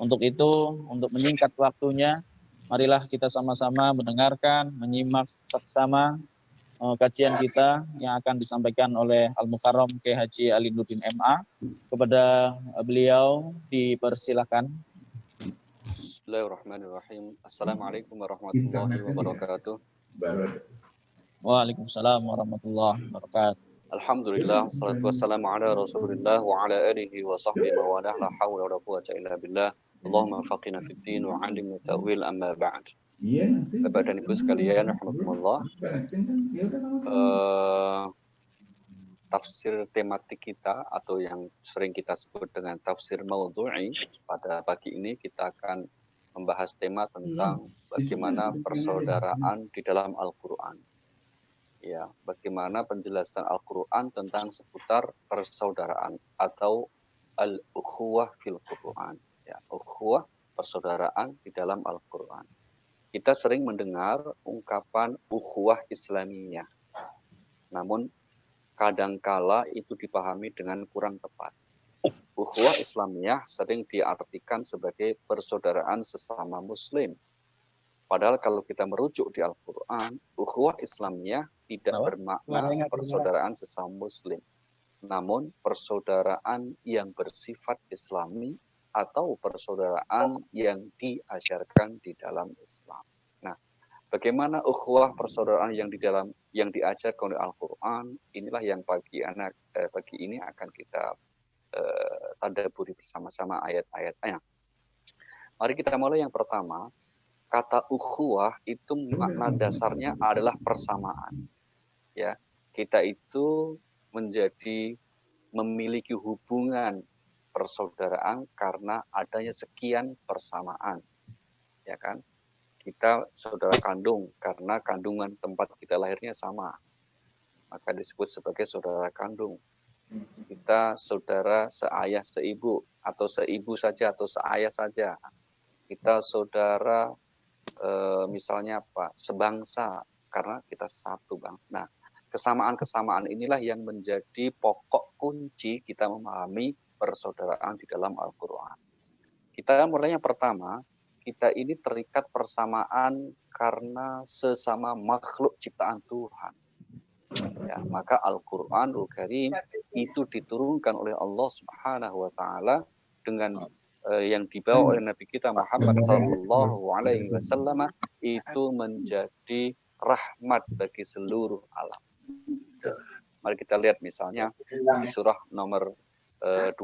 Untuk itu, untuk menyingkat waktunya, marilah kita sama-sama mendengarkan, menyimak bersama kajian kita yang akan disampaikan oleh Al-Mukarram Kiai Haji Alinuddin MA. Kepada beliau dipersilakan. Bismillahirrahmanirrahim. Assalamualaikum warahmatullahi wabarakatuh. Waalaikumsalam warahmatullahi wabarakatuh. Alhamdulillah, salatu wassalamu ala Rasulillah wa ala alihi wa sahbihi wa wala la hawla wa la quwwata illa billah. Allahumma faqina fid din wa 'allimna ta'wil amma ba'd. Bapak dan Ibu sekalian, rahimakumullah. Tafsir tematik kita atau yang sering kita sebut dengan tafsir maudhu'i, pada pagi ini kita akan membahas tema tentang bagaimana persaudaraan di dalam Al-Qur'an. Ya, bagaimana penjelasan Al-Qur'an tentang seputar persaudaraan atau al-ukhuwah fil Qur'an. Ya, ukhuwah, persaudaraan di dalam Al-Qur'an. Kita sering mendengar ungkapan ukhuwah Islamiyah. Namun kadangkala itu dipahami dengan kurang tepat. Ukhuwah Islamiyah sering diartikan sebagai persaudaraan sesama muslim. Padahal kalau kita merujuk di Al-Qur'an, ukhuwah Islamiyah tidak bermakna persaudaraan sesama muslim. Namun persaudaraan yang bersifat Islami atau persaudaraan yang diajarkan di dalam Islam. Nah, bagaimana ukhuwah persaudaraan yang diajarkan oleh Al-Qur'an, inilah yang pagi ini akan kita tadabburi bersama-sama ayat-ayatnya. Mari kita mulai yang pertama. Kata ukhuwah itu makna dasarnya adalah persamaan. Ya, kita itu memiliki hubungan persaudaraan karena adanya sekian persamaan. Ya kan? Kita saudara kandung karena kandungan tempat kita lahirnya sama. Maka disebut sebagai saudara kandung. Kita saudara seayah seibu atau seibu saja atau seayah saja. Kita saudara misalnya sebangsa karena kita satu bangsa. Nah, kesamaan-kesamaan inilah yang menjadi pokok kunci kita memahami persaudaraan di dalam Al-Qur'an. Kita mulai yang pertama, kita ini terikat persamaan karena sesama makhluk ciptaan Tuhan. Ya, maka Al-Qur'anul Karim itu diturunkan oleh Allah Subhanahu wa taala dengan yang dibawa oleh Nabi kita Muhammad sallallahu alaihi wasallam itu menjadi rahmat bagi seluruh alam. Mari kita lihat misalnya di surah nomor 21,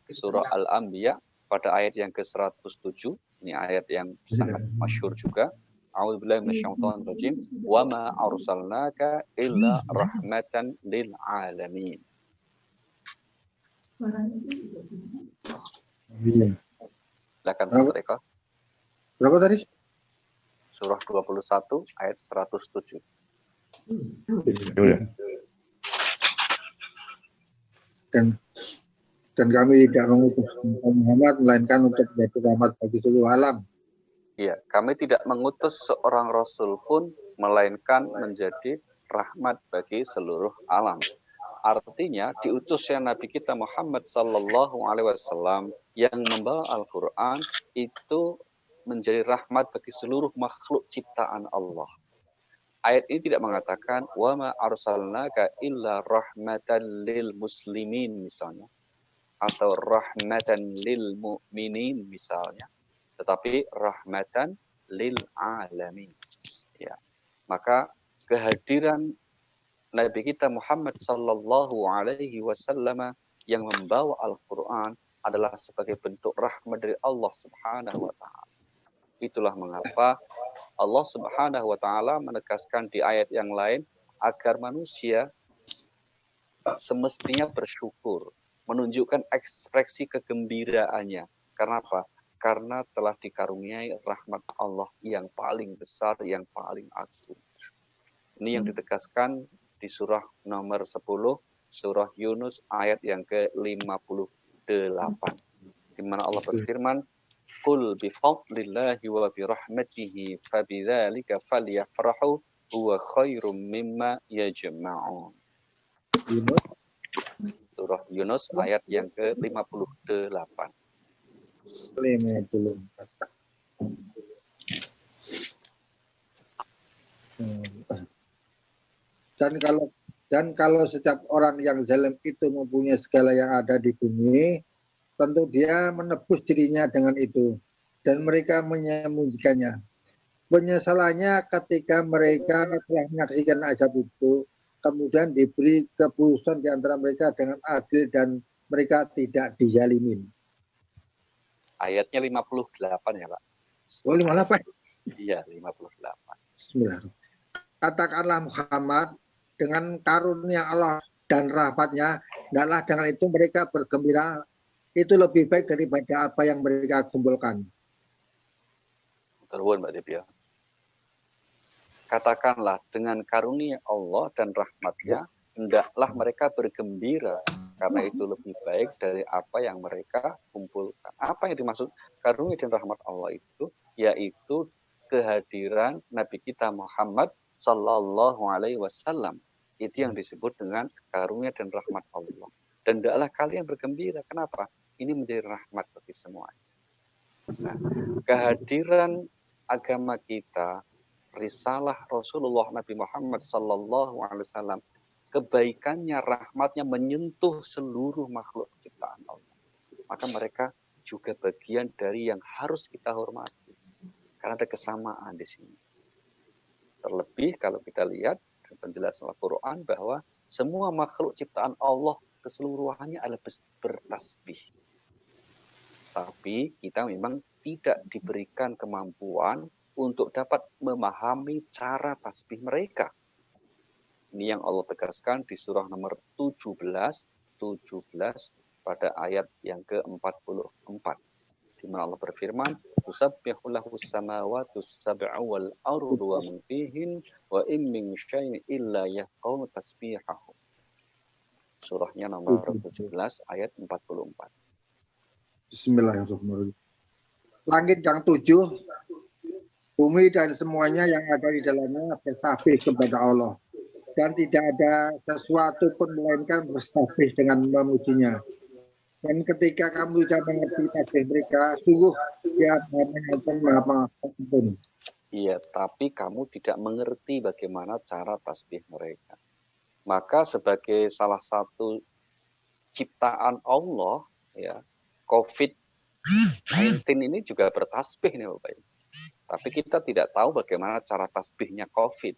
surah Al-Anbiya pada ayat yang ke-107. Ini ayat yang sangat masyhur juga. A'udzubillahi minasyaitonir rajim. Wa ma arsalnaka illa rahmatan lil alamin. Silakan Mas Eko. Berapa tadi? Surah 21 ayat 107. Dan kami tidak mengutus Muhammad melainkan untuk menjadi rahmat bagi seluruh alam. Iya, kami tidak mengutus seorang rasul pun melainkan menjadi rahmat bagi seluruh alam. Artinya diutusnya Nabi kita Muhammad sallallahu alaihi wasallam yang membawa Al-Qur'an itu menjadi rahmat bagi seluruh makhluk ciptaan Allah. Ayat ini tidak mengatakan wa ma arsalnaka illa rahmatan lil muslimin misalnya atau rahmatan lil mu'minin misalnya, tetapi rahmatan lil alamin. Ya. Maka kehadiran Nabi kita Muhammad sallallahu alaihi wasallam yang membawa Al-Qur'an adalah sebagai bentuk rahmat dari Allah Subhanahu wa taala. Itulah mengapa Allah Subhanahu wa taala menegaskan di ayat yang lain agar manusia semestinya bersyukur, menunjukkan ekspresi kegembiraannya. Karena apa? Karena telah dikaruniai rahmat Allah yang paling besar, yang paling agung. Ini yang ditegaskan di surah nomor 10, surah Yunus ayat yang ke-58. Di mana Allah berfirman, "Qul bi fadlillahi wa bi rahmatihi fabidzalika falyafrahu huwa khairum mimma yajma'un." Surah Yunus ayat yang ke-58. belum kata. Dan kalau setiap orang yang zalim itu mempunyai segala yang ada di bumi, tentu dia menebus dirinya dengan itu dan mereka menyembunyikannya. Penyesalannya ketika mereka telah menyaksikan azab itu, kemudian diberi keputusan di antara mereka dengan adil dan mereka tidak dijalimin. Ayatnya 58 ya Pak. Oh, 58? Iya, 58. Bismillah. Katakanlah Muhammad, dengan karunia Allah dan rahmatnya, hendaklah dengan itu mereka bergembira, itu lebih baik daripada apa yang mereka kumpulkan. Terus Mbak Devi ya. Katakanlah dengan karunia Allah dan rahmatnya, hendaklah mereka bergembira, karena itu lebih baik dari apa yang mereka kumpulkan. Apa yang dimaksud karunia dan rahmat Allah itu? Yaitu kehadiran Nabi kita Muhammad Sallallahu Alaihi Wasallam. Itu yang disebut dengan karunia dan rahmat Allah. Dan hendaklah kalian bergembira. Kenapa? Ini menjadi rahmat bagi semua. Nah, kehadiran agama kita, risalah Rasulullah Nabi Muhammad Sallallahu Alaihi Wasallam, kebaikannya, rahmatnya menyentuh seluruh makhluk ciptaan Allah. Maka mereka juga bagian dari yang harus kita hormati. Karena ada kesamaan di sini. Terlebih kalau kita lihat penjelasan Al-Quran bahwa semua makhluk ciptaan Allah keseluruhannya adalah bertasbih. Tapi kita memang tidak diberikan kemampuan untuk dapat memahami cara tasbih mereka. Ini yang Allah tegaskan di surah nomor 17 pada ayat yang ke-44. Di mana Allah berfirman, "Tusabbihu lahu as-samawati as-sab'u wal ardu wa man fihin wa in min syai'in illa yafqahu tasbihahu." Surahnya nomor 17 ayat 44. Bismillahirrahmanirrahim. Langit yang 7, bumi dan semuanya yang ada di dalamnya bertasbih kepada Allah. Dan tidak ada sesuatu pun melainkan bertasbih dengan memujinya. Dan ketika kamu sudah mengerti tasbih mereka, sungguh dia maha pengampun. Iya, tapi kamu tidak mengerti bagaimana cara tasbih mereka. Maka sebagai salah satu ciptaan Allah, ya, COVID-19 ini juga bertasbih nih Bapak Ibu. Tapi kita tidak tahu bagaimana cara tasbihnya COVID.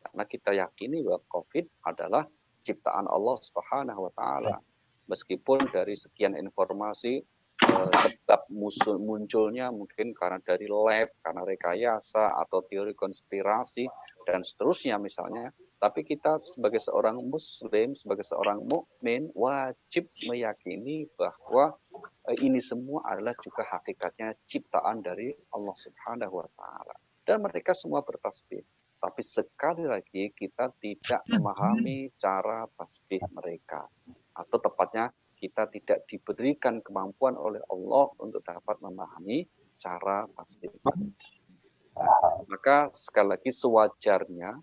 Karena kita yakini bahwa COVID adalah ciptaan Allah Subhanahu wa taala. Meskipun dari sekian informasi sebab munculnya mungkin karena dari lab, karena rekayasa atau teori konspirasi dan seterusnya misalnya, tapi kita sebagai seorang muslim, sebagai seorang mukmin wajib meyakini bahwa ini semua adalah juga hakikatnya ciptaan dari Allah Subhanahu wa taala. Dan mereka semua bertasbih. Tapi sekali lagi kita tidak memahami cara tasbih mereka. Atau tepatnya kita tidak diberikan kemampuan oleh Allah untuk dapat memahami cara tasbih. Maka sekali lagi sewajarnya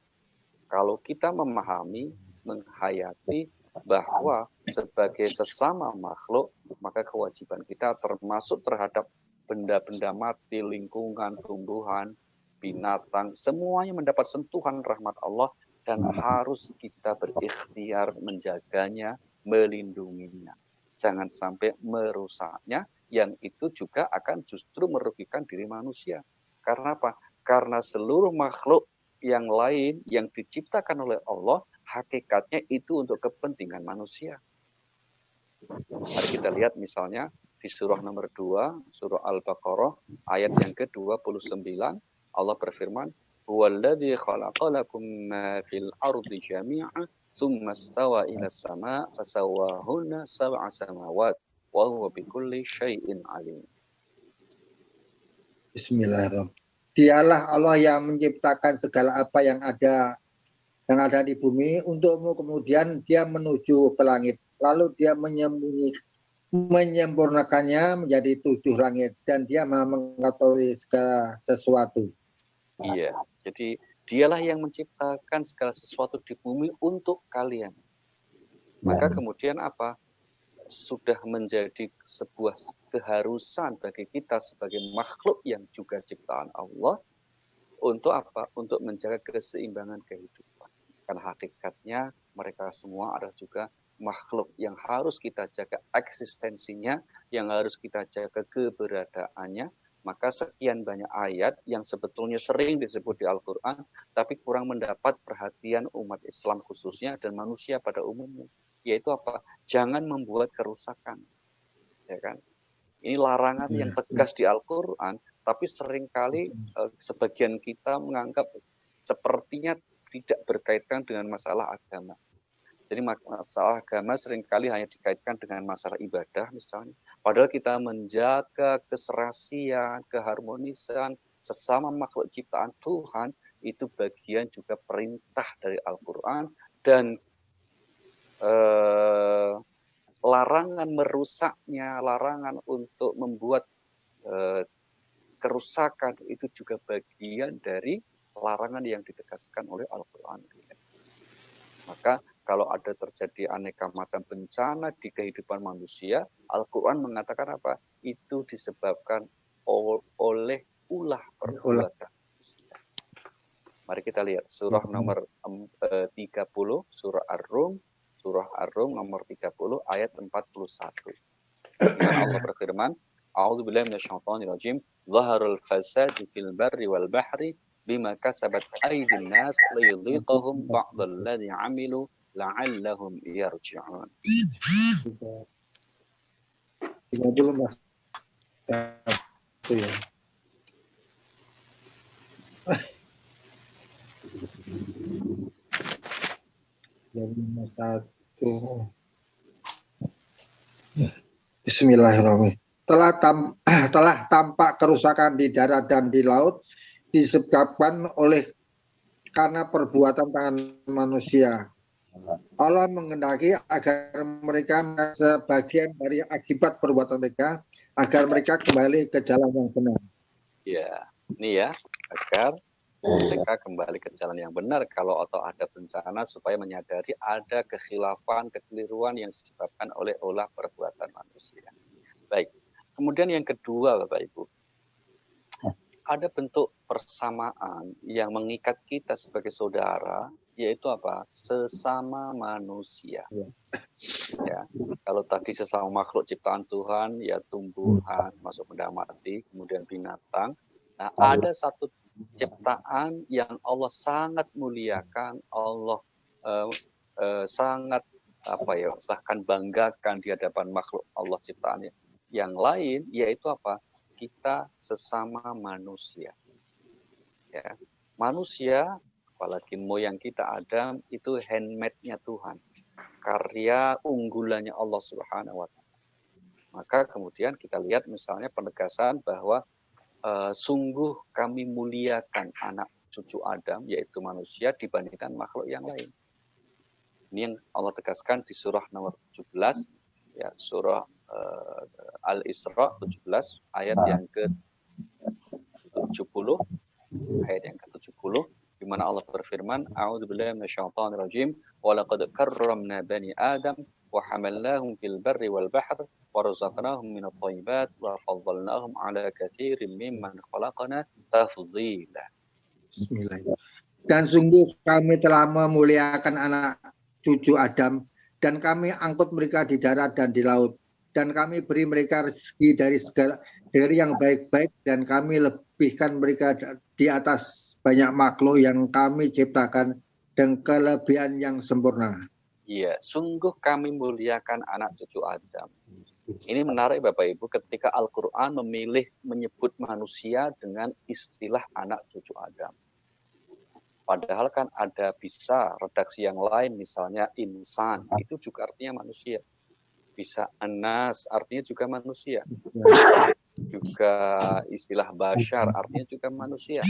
kalau kita memahami, menghayati bahwa sebagai sesama makhluk, maka kewajiban kita termasuk terhadap benda-benda mati, lingkungan, tumbuhan, binatang, semuanya mendapat sentuhan rahmat Allah dan harus kita berikhtiar menjaganya, melindunginya. Jangan sampai merusaknya, yang itu juga akan justru merugikan diri manusia. Karena apa? Karena seluruh makhluk yang lain yang diciptakan oleh Allah, hakikatnya itu untuk kepentingan manusia. Mari kita lihat misalnya di surah nomor 2, surah Al-Baqarah, ayat yang ke-29, Allah berfirman, "Huwallazi khalaqalakum ma fil ardi jami'an, tsumma istawa ila as-sama' fasawwahunna sab'a samawat, wa huwa bikulli syai'in 'alim." Bismillahirrahmanirrahim. Dialah Allah yang menciptakan segala apa yang ada di bumi untukmu, kemudian dia menuju ke langit, lalu dia menyempurnakannya menjadi 7 langit, dan dia maha mengetahui segala sesuatu. Iya, jadi dialah yang menciptakan segala sesuatu di bumi untuk kalian. Maka kemudian apa? sudah menjadi sebuah keharusan bagi kita sebagai makhluk yang juga ciptaan Allah untuk apa? Untuk menjaga keseimbangan kehidupan. Karena hakikatnya mereka semua adalah juga makhluk yang harus kita jaga eksistensinya, yang harus kita jaga keberadaannya. Maka sekian banyak ayat yang sebetulnya sering disebut di Al-Quran, tapi kurang mendapat perhatian umat Islam khususnya dan manusia pada umumnya. Yaitu apa? Jangan membuat kerusakan. Ya kan? Ini larangan yang tegas di Al-Quran, tapi seringkali sebagian kita menganggap sepertinya tidak berkaitan dengan masalah agama. Jadi masalah agama seringkali hanya dikaitkan dengan masalah ibadah misalnya. Padahal kita menjaga keserasian, keharmonisan sesama makhluk ciptaan Tuhan, itu bagian juga perintah dari Al-Quran. Dan larangan merusaknya, larangan untuk membuat kerusakan, itu juga bagian dari larangan yang ditegaskan oleh Al-Quran. Maka kalau ada terjadi aneka macam bencana di kehidupan manusia, Al-Quran mengatakan apa? Itu disebabkan oleh ulah perbuatan. Mari kita lihat surah nomor 30, surah Ar-Rum, nomor 30 ayat 41. Allah berfirman, A'udzubillahi minasyaitonirrajim, Zaharul fasadi fil barri wal bahri bima kasabat aydin nas liyudhiqahum ba'dalladzi 'amilu la'allahum yarji'un. 30 Mas. Itu ya. Dari Mas 1. Bismillahirrahmanirrahim. Telah tampak kerusakan di darat dan di laut disebabkan karena perbuatan tangan manusia. Allah menghendaki agar mereka sebagian dari akibat perbuatan mereka, agar mereka kembali ke jalan yang benar. Ya, ini ya, agar mereka kembali ke jalan yang benar. Kalau atau ada bencana, supaya menyadari ada kekhilafan, kekeliruan yang disebabkan oleh olah perbuatan manusia. Baik, kemudian yang kedua Bapak Ibu, ada bentuk persamaan yang mengikat kita sebagai saudara, yaitu apa? Sesama manusia. Ya, kalau tadi sesama makhluk ciptaan Tuhan, ya tumbuhan, masuk benda mati, kemudian binatang. Nah, ada satu ciptaan yang Allah sangat muliakan, Allah sangat bahkan banggakan di hadapan makhluk Allah ciptaannya. Yang lain, yaitu apa? Kita sesama manusia. Ya, manusia, apalagi moyang kita Adam, itu handmade-nya Tuhan, karya unggulannya Allah Subhanahu wa Ta'ala. Maka kemudian kita lihat misalnya penegasan bahwa sungguh kami muliakan anak cucu Adam, yaitu manusia, dibandingkan makhluk yang lain. Ini yang Allah tegaskan di surah nomor 17, ya, surah Al-Isra 17 ayat yang ke-70, ayat yang ke-70, di mana Allah berfirman, A'udzubillahi minasyaitonirrajim, wa laqad karramna bani Adam wa hamalnahum fil barri wal bahr wa razaqnahum minat thayyibat wa faddalnahum ala katsirin mimman khalaqna tafdhila. Dan sungguh kami telah memuliakan anak cucu Adam, dan kami angkut mereka di darat dan di laut, dan kami beri mereka rezeki dari yang baik-baik, dan kami lebihkan mereka di atas banyak makhluk yang kami ciptakan dengan kelebihan yang sempurna. Iya, sungguh kami muliakan anak cucu Adam. Ini menarik Bapak Ibu, ketika Al-Quran menyebut manusia dengan istilah anak cucu Adam. Padahal kan ada bisa redaksi yang lain, misalnya insan, itu juga artinya manusia. Bisa anas, artinya juga manusia. Juga istilah bashar, artinya juga manusia.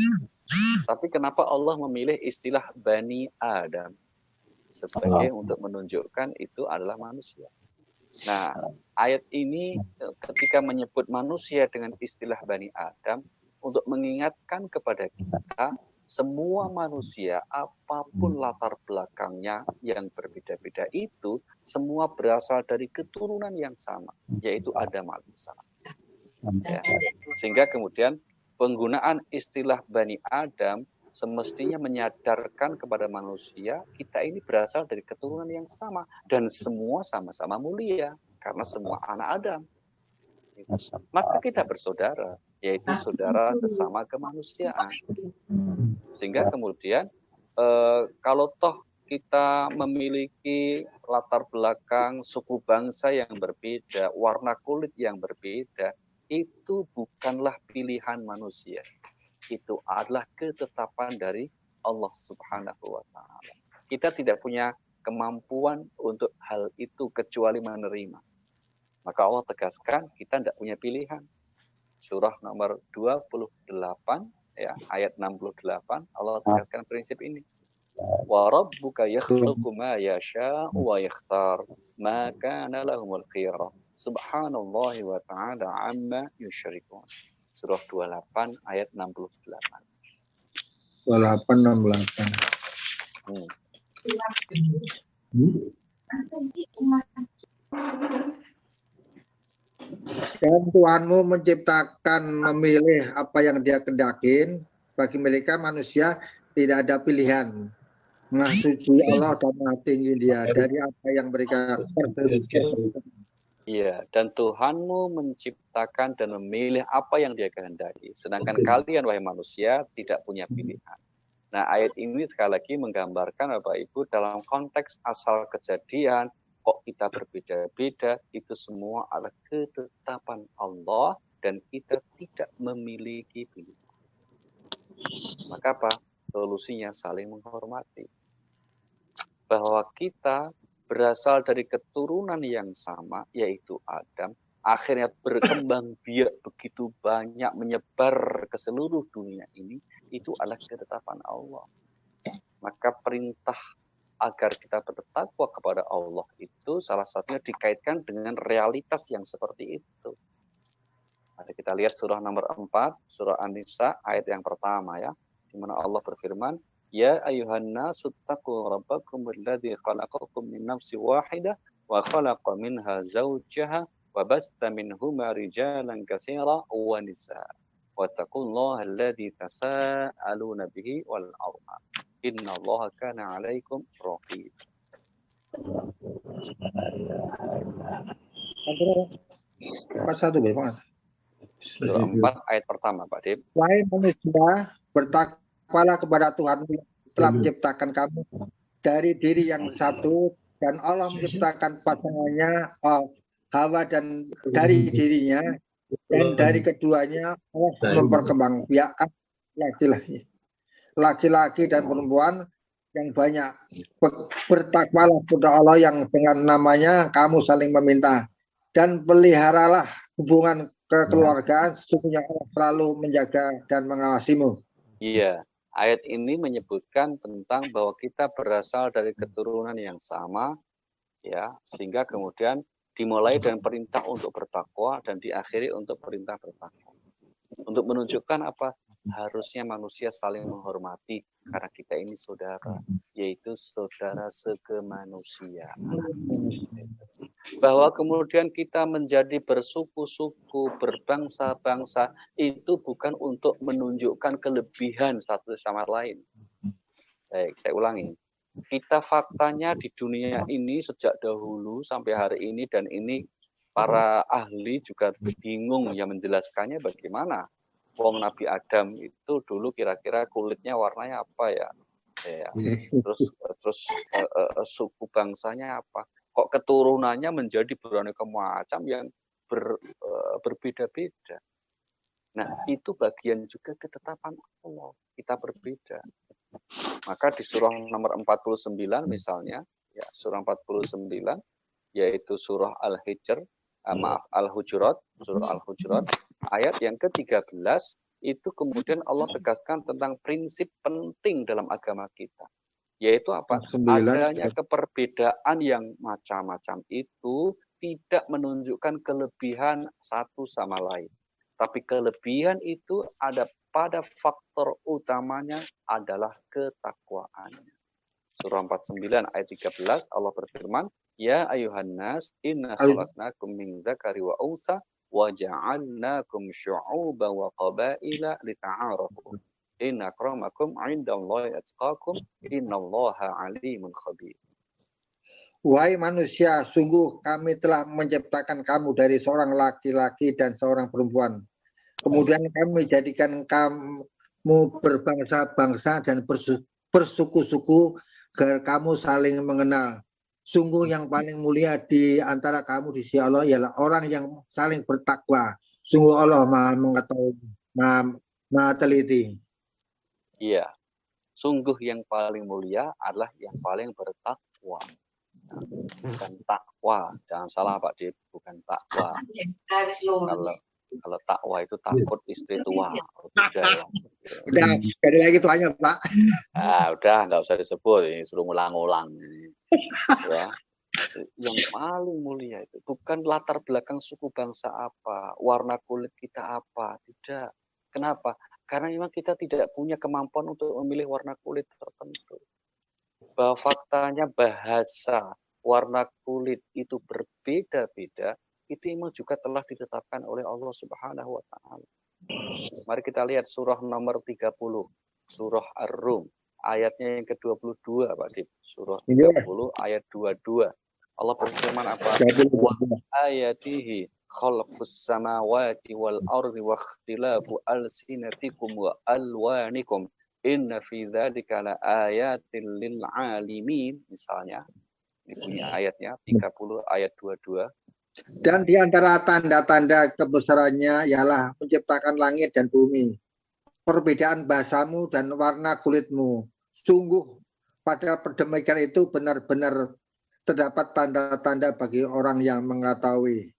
Tapi kenapa Allah memilih istilah Bani Adam? Sebagai untuk menunjukkan itu adalah manusia. Nah, ayat ini ketika menyebut manusia dengan istilah Bani Adam, untuk mengingatkan kepada kita, semua manusia, apapun latar belakangnya yang berbeda-beda itu, semua berasal dari keturunan yang sama, yaitu Adam alaihissalam. Ya. Sehingga kemudian penggunaan istilah Bani Adam semestinya menyadarkan kepada manusia, kita ini berasal dari keturunan yang sama, dan semua sama-sama mulia, karena semua anak Adam. Maka kita bersaudara, yaitu saudara sesama kemanusiaan. Sehingga kemudian kalau toh kita memiliki latar belakang suku bangsa yang berbeda, warna kulit yang berbeda, itu bukanlah pilihan manusia. Itu adalah ketetapan dari Allah Subhanahu wa Ta'ala. Kita tidak punya kemampuan untuk hal itu kecuali menerima. Maka Allah tegaskan kita tidak punya pilihan. Surah nomor 28 ya, ayat 68 Allah tegaskan prinsip ini. Wa rabbuka yakhluqu ma yasha'u wa yakhtar ma kana lahumul khiyarah. Subhanallahi wa ta'ala amma yusyrikun. Surah 28 ayat 68. 68. Dan Tuhanmu menciptakan, memilih apa yang Dia kehendakin. Bagi mereka manusia tidak ada pilihan. Maha suci Allah dan maha tinggi Dia dari apa yang mereka perbuat. Iya, dan Tuhanmu menciptakan dan memilih apa yang Dia kehendaki. Sedangkan kalian, wahai manusia, tidak punya pilihan. Nah, ayat ini sekali lagi menggambarkan Bapak Ibu dalam konteks asal kejadian, kok kita berbeda-beda, itu semua adalah ketetapan Allah dan kita tidak memiliki pilihan. Maka apa? Solusinya saling menghormati. Bahwa kita berasal dari keturunan yang sama, yaitu Adam, akhirnya berkembang biak begitu banyak, menyebar ke seluruh dunia ini, itu adalah ketetapan Allah. Maka perintah agar kita bertakwa kepada Allah itu salah satunya dikaitkan dengan realitas yang seperti itu. Mari kita lihat surah nomor 4, surah An-Nisa, ayat yang pertama ya, di mana Allah berfirman, Ya ayuhan nasu taqu rabbakum alladzi khalaqakum min nafsin wahidah wa khalaqa minha zawjaha wa basta minhuma rijalan katsira wa nisaa. Wattaqullaha alladzi tasaaluna bihi wal arham. Innallaha kana 'alaikum raqib. Satu Pak. Surah 4 ayat pertama Pak Dip. Wahai manusia, bertakwalah kepada Tuhan yang telah menciptakan kamu dari diri yang satu, dan Allah menciptakan pasangannya Hawa dan dari dirinya, dan dari keduanya Allah memperkembangbiakkan laki-laki dan perempuan yang banyak. Bertakwalah kepada Allah yang dengan namanya kamu saling meminta, dan peliharalah hubungan kekeluargaan, sesungguhnya Allah selalu menjaga dan mengawasimu. Iya, ayat ini menyebutkan tentang bahwa kita berasal dari keturunan yang sama, ya, sehingga kemudian dimulai dengan perintah untuk bertakwa dan diakhiri untuk perintah bertakwa. Untuk menunjukkan apa? Harusnya manusia saling menghormati karena kita ini saudara, yaitu saudara sekemanusiaan. Bahwa kemudian kita menjadi bersuku-suku, berbangsa-bangsa, itu bukan untuk menunjukkan kelebihan satu sama lain. Baik, saya ulangi. Kita faktanya di dunia ini sejak dahulu sampai hari ini, dan ini para ahli juga bingung ya menjelaskannya bagaimana. Wong Nabi Adam itu dulu kira-kira kulitnya warnanya apa ya? Terus suku bangsanya apa? Kok keturunannya menjadi beraneka macam yang berbeda-beda. Nah, itu bagian juga ketetapan Allah. Kita berbeda. Maka di surah nomor 49 misalnya, ya, surah 49 yaitu surah Al-Hijr, Al-Hujurat, surah Al-Hujurat, ayat yang ke-13 itu kemudian Allah tegaskan tentang prinsip penting dalam agama kita. Yaitu apa? Adanya keperbedaan yang macam-macam itu tidak menunjukkan kelebihan satu sama lain. Tapi kelebihan itu ada pada faktor utamanya adalah ketakwaannya. Surah 49 ayat 13 Allah berfirman, Ya ayuhan nas inna khalaqnakum min dzakari wa unsa wa ja'alnakum syu'uban wa qabaila lita'arafu. Inna akramakum 'indallahi atqakum innallaha 'alimun khabir. Wahai manusia, sungguh kami telah menciptakan kamu dari seorang laki-laki dan seorang perempuan. Kemudian kami jadikan kamu berbangsa-bangsa dan bersuku-suku agar kamu saling mengenal. Sungguh yang paling mulia di antara kamu di sisi Allah ialah orang yang saling bertakwa. Sungguh Allah Maha mengetahui, Maha teliti. Iya, sungguh yang paling mulia adalah yang paling bertakwa. Bukan takwa, jangan salah Pak Dip, bukan takwa. Kalau takwa itu takut istri tua. Udah, sekali lagi tuanya Pak. Udah, nggak usah disebut, ini suruh ngulang-ngulang. Ya. Yang paling mulia itu bukan latar belakang suku bangsa apa, warna kulit kita apa, tidak. Kenapa? Karena memang kita tidak punya kemampuan untuk memilih warna kulit tertentu. Bahwa faktanya bahasa warna kulit itu berbeda-beda, itu memang juga telah ditetapkan oleh Allah Subhanahu wa taala. Mari kita lihat surah nomor 30, surah Ar-Rum, ayatnya yang ke-22, Pak Dip. Surah 30 ayat 22. Allah berfirman apa? Wa ayatihi khalqus samawati wal ardi wa ikhtilafu alsinatikum wa alwanikum. Inna fi dzalika la ayatin lil alimin, misalnya. Ini punya ayatnya 30 ayat 22. Dan di antara tanda-tanda kebesarannya ialah menciptakan langit dan bumi. Perbedaan bahasamu dan warna kulitmu. Sungguh pada perdemikian itu benar-benar terdapat tanda-tanda bagi orang yang mengetahui.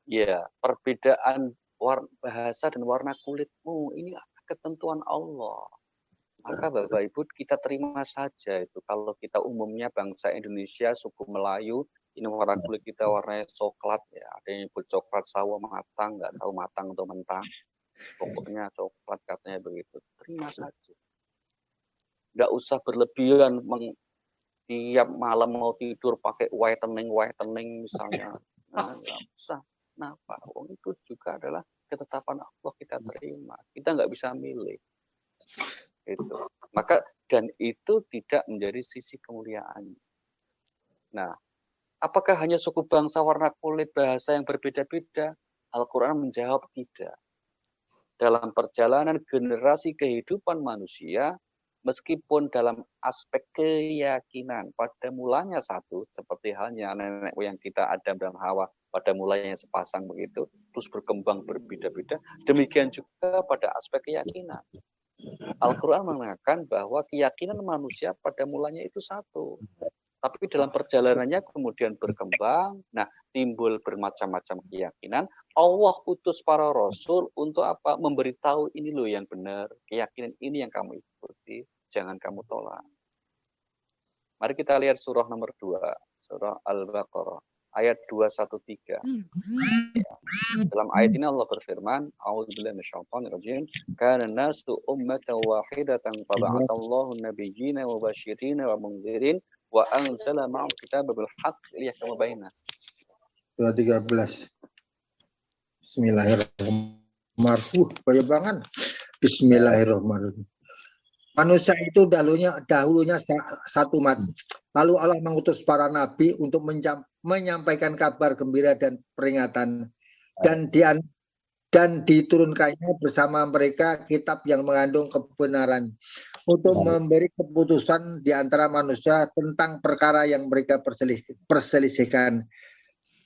Ya, perbedaan bahasa dan warna kulitmu ini ketentuan Allah. Maka Bapak Ibu kita terima saja itu. Kalau kita umumnya bangsa Indonesia, suku Melayu, ini warna kulit kita warnanya coklat ya. Ada yang nyebut coklat sawo matang, nggak tahu matang atau mentah. Pokoknya coklat katanya begitu. Terima saja. Nggak usah berlebihan tiap malam mau tidur pakai whitening misalnya. Nah, nggak usah. Kenapa? Itu juga adalah ketetapan Allah kita terima. Kita nggak bisa milih. Itu. Maka dan itu tidak menjadi sisi kemuliaan. Nah, apakah hanya suku bangsa, warna kulit, bahasa yang berbeda-beda? Al-Quran menjawab tidak. Dalam perjalanan generasi kehidupan manusia, meskipun dalam aspek keyakinan pada mulanya satu, seperti halnya nenek moyang kita Adam dan Hawa pada mulanya sepasang begitu, terus berkembang berbeda-beda, demikian juga pada aspek keyakinan. Al-Quran mengatakan bahwa keyakinan manusia pada mulanya itu satu. Tapi dalam perjalanannya kemudian berkembang, nah timbul bermacam-macam keyakinan. Allah utus para rasul untuk apa? Memberitahu ini loh yang benar. Keyakinan ini yang kamu ikuti, jangan kamu tolak. Mari kita lihat surah nomor 2, surah Al-Baqarah. Ayat 213. Ya. Dalam ayat ini Allah berfirman, A'udzubillahi minasyaitonirrajim, kana nasu ummatan wahidatan fab'atsallahu an-nabiyyina mubasysyirin wa mundzirin wa anzala ma'ahum kitaba bil haqq liyahkuma bainas. 213. Bismillahirrahmanirrahim. Bayangan. Bismillahirrahmanirrahim. Manusia itu dahulunya satu umat. Lalu Allah mengutus para nabi untuk menyampaikan kabar gembira dan peringatan. Dan diturunkannya bersama mereka kitab yang mengandung kebenaran untuk memberi keputusan di antara manusia tentang perkara yang mereka perselisihkan.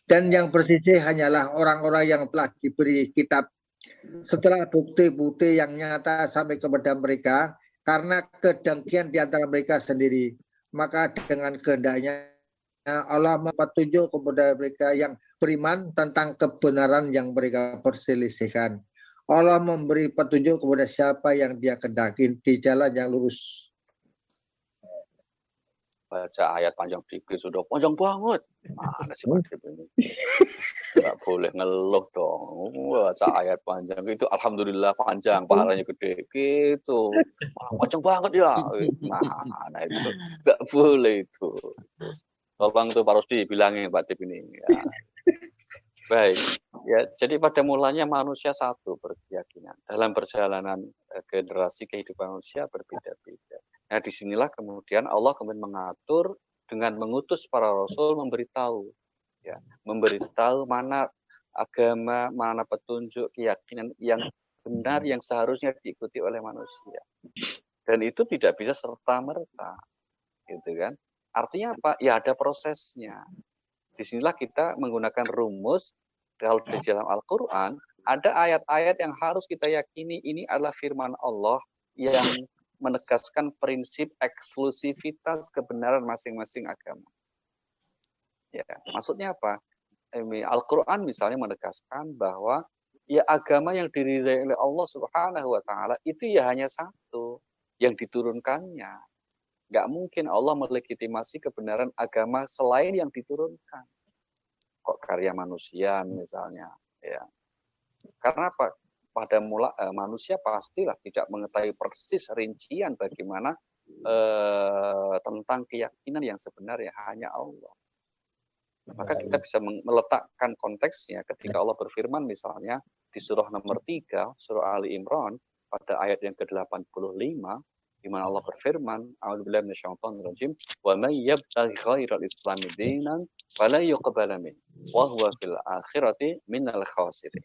Dan yang berselisih hanyalah orang-orang yang telah diberi kitab setelah bukti-bukti yang nyata sampai kepada mereka, karena kedengkian di antara mereka sendiri, maka dengan kehendaknya Allah mempetunjuk kepada mereka yang beriman tentang kebenaran yang mereka perselisihkan. Allah memberi petunjuk kepada siapa yang Dia kehendaki di jalan yang lurus. Baca ayat panjang dikit sudah panjang banget. Mana sih Pak ini? Nggak boleh ngeluh dong. baca ayat panjang itu alhamdulillah panjang, pahalanya gede gitu. Panjang banget ya. Nah itu nggak boleh itu. Tolong tuh Pak Rusdi bilangin Pak Tip ini ya. Baik, ya jadi pada mulanya manusia satu berkeyakinan. Dalam perjalanan generasi kehidupan manusia berbeda-beda. Nah disinilah kemudian Allah kemudian mengatur dengan mengutus para rasul memberitahu, ya, memberitahu mana agama, mana petunjuk, keyakinan yang benar yang seharusnya diikuti oleh manusia. Dan itu tidak bisa serta-merta, gitu kan? Artinya apa? Ya ada prosesnya. Disinilah kita menggunakan rumus kalau di dalam Al-Quran ada ayat-ayat yang harus kita yakini ini adalah firman Allah yang menegaskan prinsip eksklusivitas kebenaran masing-masing agama. Ya, maksudnya apa? Al-Quran misalnya menegaskan bahwa ya agama yang diridhai oleh Allah Subhanahu wa taala itu ya hanya satu yang diturunkannya. Nggak mungkin Allah melegitimasi kebenaran agama selain yang diturunkan. Kok karya manusia misalnya, ya. Karena apa? Pada mula manusia pastilah tidak mengetahui persis rincian bagaimana tentang keyakinan yang sebenarnya hanya Allah. Maka kita bisa meletakkan konteksnya ketika Allah berfirman misalnya di surah nomor 3, surah Ali Imran pada ayat yang ke-85 di mana Allah berfirman, a'udzubillahi minasyaitonir rajim, wa may yabtaghi ghairal islami dinan fala yuqbala min wa huwa fil akhirati minal khasirin.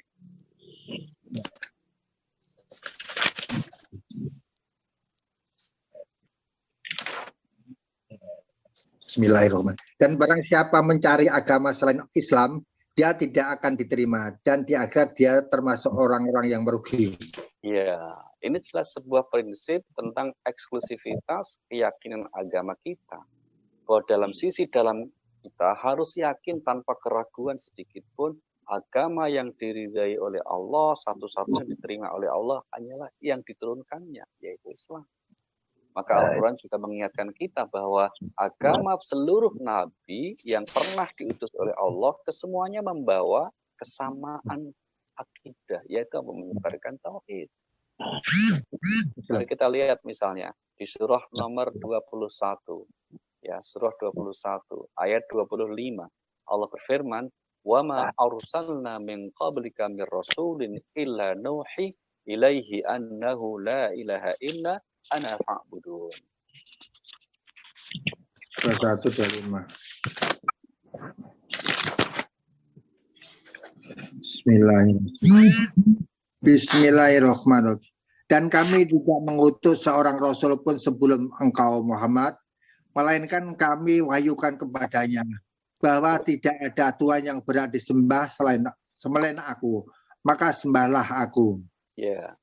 Bismillahirrahmanirrahim. Dan barang siapa mencari agama selain Islam, dia tidak akan diterima dan di akhirat dia termasuk orang-orang yang merugi. Ya, ini jelas sebuah prinsip tentang eksklusivitas keyakinan agama kita. Bahwa dalam kita harus yakin tanpa keraguan sedikit pun agama yang diridhai oleh Allah, satu-satunya diterima oleh Allah hanyalah yang diturunkannya, yaitu Islam. Maka Al-Quran juga mengingatkan kita bahwa agama seluruh nabi yang pernah diutus oleh Allah kesemuanya membawa kesamaan akidah, yaitu menyebarkan tauhid. Jadi kita lihat misalnya di surah nomor 21, ya surah 21 ayat 25 Allah berfirman, wa ma arsalna min qablika mir rasulin illa nuhi ilaihi annahu la ilaha illa ana fa'budun. 21-25. Bismillahirrahmanirrahim. Dan kami tidak mengutus seorang rasul pun sebelum engkau Muhammad, melainkan kami wahyukan kepadanya bahwa tidak ada Tuhan yang berhak disembah selain aku, maka sembahlah aku. Ya.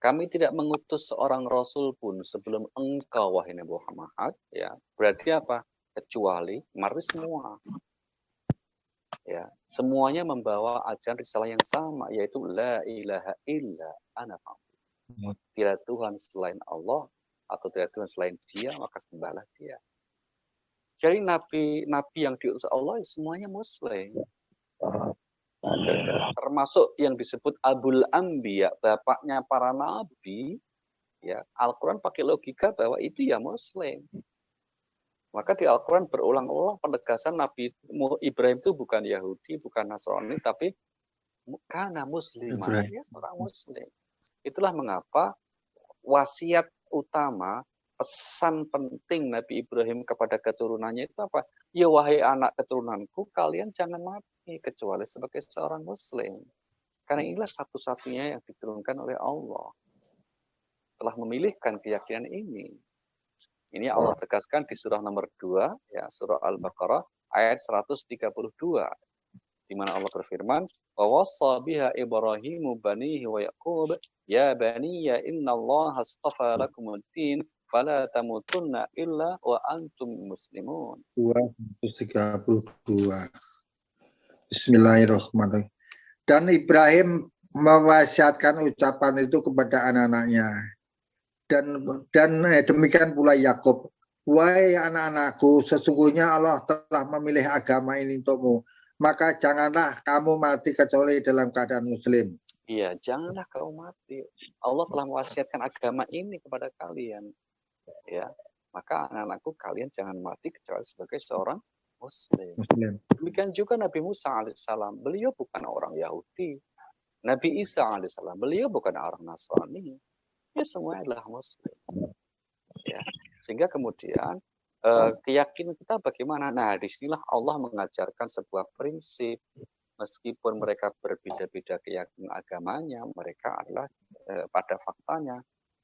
Kami tidak mengutus seorang rasul pun sebelum engkau wahai Nabi Muhammad, ya. Berarti apa? Kecuali mari semua. Ya, semuanya membawa ajaran risalah yang sama, yaitu la ilaha illa ana fa'budun. Tidak Tuhan selain Allah atau tidak Tuhan selain Dia, maka sembahlah Dia. Jadi nabi yang diutus Allah semuanya muslim. Termasuk yang disebut Abul Anbiya, bapaknya para nabi, ya Al-Quran pakai logika bahwa itu ya muslim. Maka di Al-Quran berulang-ulang penegasan Nabi Ibrahim itu bukan Yahudi, bukan Nasrani, tapi karena muslimah, ya seorang muslim. Itulah mengapa wasiat utama, pesan penting Nabi Ibrahim kepada keturunannya itu apa? Ya wahai anak keturunanku, kalian jangan mati kecuali sebagai seorang muslim. Karena inilah satu-satunya yang diturunkan oleh Allah. Telah memilihkan keyakinan ini. Ini Allah tegaskan di surah nomor 2, ya, surah Al-Baqarah ayat 132. Di mana Allah berfirman, "Wa wassa biha Ibrahimu banihi wa Yaqub, ya baniya innallaha astafa lakumud-din fala tamutunna illa wa antum muslimun." 232. Bismillahirrahmanirrahim. Dan Ibrahim mewasiatkan ucapan itu kepada anak-anaknya. Dan demikian pula Yakub. Wahai anak-anakku, sesungguhnya Allah telah memilih agama ini untukmu. maka janganlah kamu mati kecuali dalam keadaan muslim. Iya, janganlah kau mati. Allah telah mewasiatkan agama ini kepada kalian. Ya, maka anak-anakku kalian jangan mati kecuali sebagai seorang muslim. Demikian juga Nabi Musa alaihissalam, beliau bukan orang Yahudi. Nabi Isa alaihissalam, beliau bukan orang Nasrani. Ya semua adalah muslim. Ya, sehingga kemudian keyakinan kita bagaimana? Nah, disinilah Allah mengajarkan sebuah prinsip. Meskipun mereka berbeda-beda keyakinan agamanya, mereka adalah pada faktanya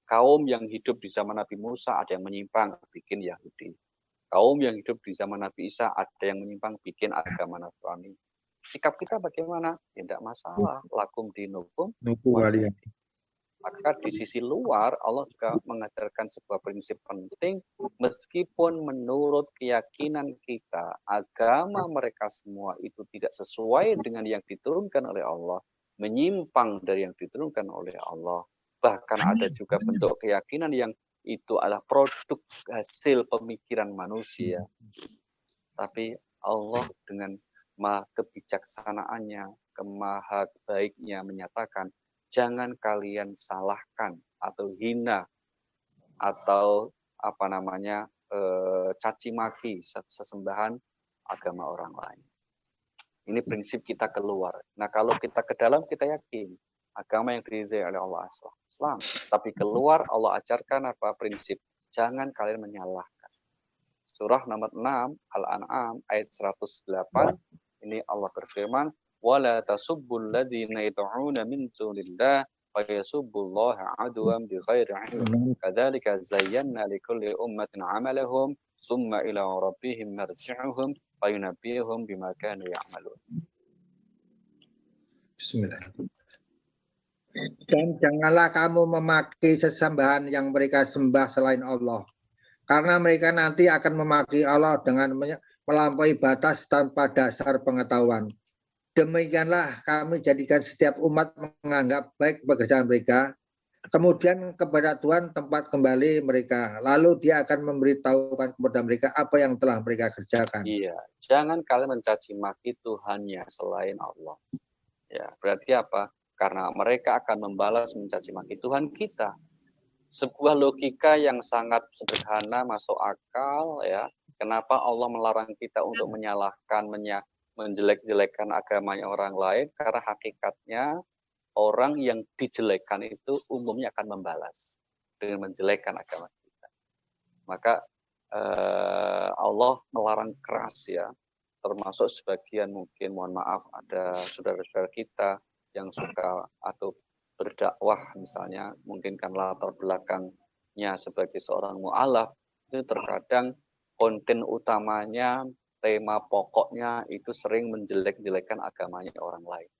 kaum yang hidup di zaman Nabi Musa ada yang menyimpang bikin Yahudi. Kaum yang hidup di zaman Nabi Isa ada yang menyimpang bikin agama Nasrani. Sikap kita bagaimana? Tidak masalah. Lakum dinukum waliyadin. Maka di sisi luar Allah juga mengajarkan sebuah prinsip penting, meskipun menurut keyakinan kita agama mereka semua itu tidak sesuai dengan yang diturunkan oleh Allah, menyimpang dari yang diturunkan oleh Allah, bahkan ada juga bentuk keyakinan yang itu adalah produk hasil pemikiran manusia, tapi Allah dengan kebijaksanaannya, kemaha baiknya menyatakan, jangan kalian salahkan atau hina atau caci maki sesembahan agama orang lain. Ini prinsip kita keluar. Nah, kalau kita ke dalam kita yakin agama yang diridhai oleh Allah Islam. Tapi keluar Allah ajarkan apa prinsip? Jangan kalian menyalahkan. Surah nomor 6 Al-An'am ayat 108 ini Allah berfirman, وَلَا تَسُبُّوا الَّذِينَ يَدْعُونَ مِن دُونِ اللَّهِ فَيَسُبُّوا اللَّهَ عَدْوًا بِغَيْرِ عِلْمٍ كَذَلِكَ زَيَّنَّا لِكُلِّ أُمَّةٍ عَمَلَهُمْ ثُمَّ إِلَى رَبِّهِمْ مَرْجِعُهُمْ فَيُنَبِّئُهُم بِمَا كَانُوا يَعْمَلُونَ. Bismillah. Dan janganlah kamu memaki sesembahan yang mereka sembah selain Allah, karena mereka nanti akan memaki Allah dengan melampaui batas tanpa dasar pengetahuan. Demikianlah kami jadikan setiap umat menganggap baik pekerjaan mereka, kemudian kepada Tuhan tempat kembali mereka, lalu Dia akan memberitahukan kepada mereka apa yang telah mereka kerjakan. Iya, jangan kalian mencaci maki Tuhannya selain Allah. Ya, berarti apa? Karena mereka akan membalas mencaci maki Tuhan kita. Sebuah logika yang sangat sederhana, masuk akal, ya. Kenapa Allah melarang kita untuk menyalahkan, menjelek-jelekkan agamanya orang lain? Karena hakikatnya orang yang dijelekkan itu umumnya akan membalas dengan menjelekkan agama kita. Maka Allah melarang keras ya, termasuk sebagian mungkin mohon maaf ada saudara-saudara kita yang suka atau berdakwah misalnya, mungkin kan latar belakangnya sebagai seorang mu'alaf, itu terkadang konten utamanya, tema pokoknya itu sering menjelek-jelekan agamanya orang lain.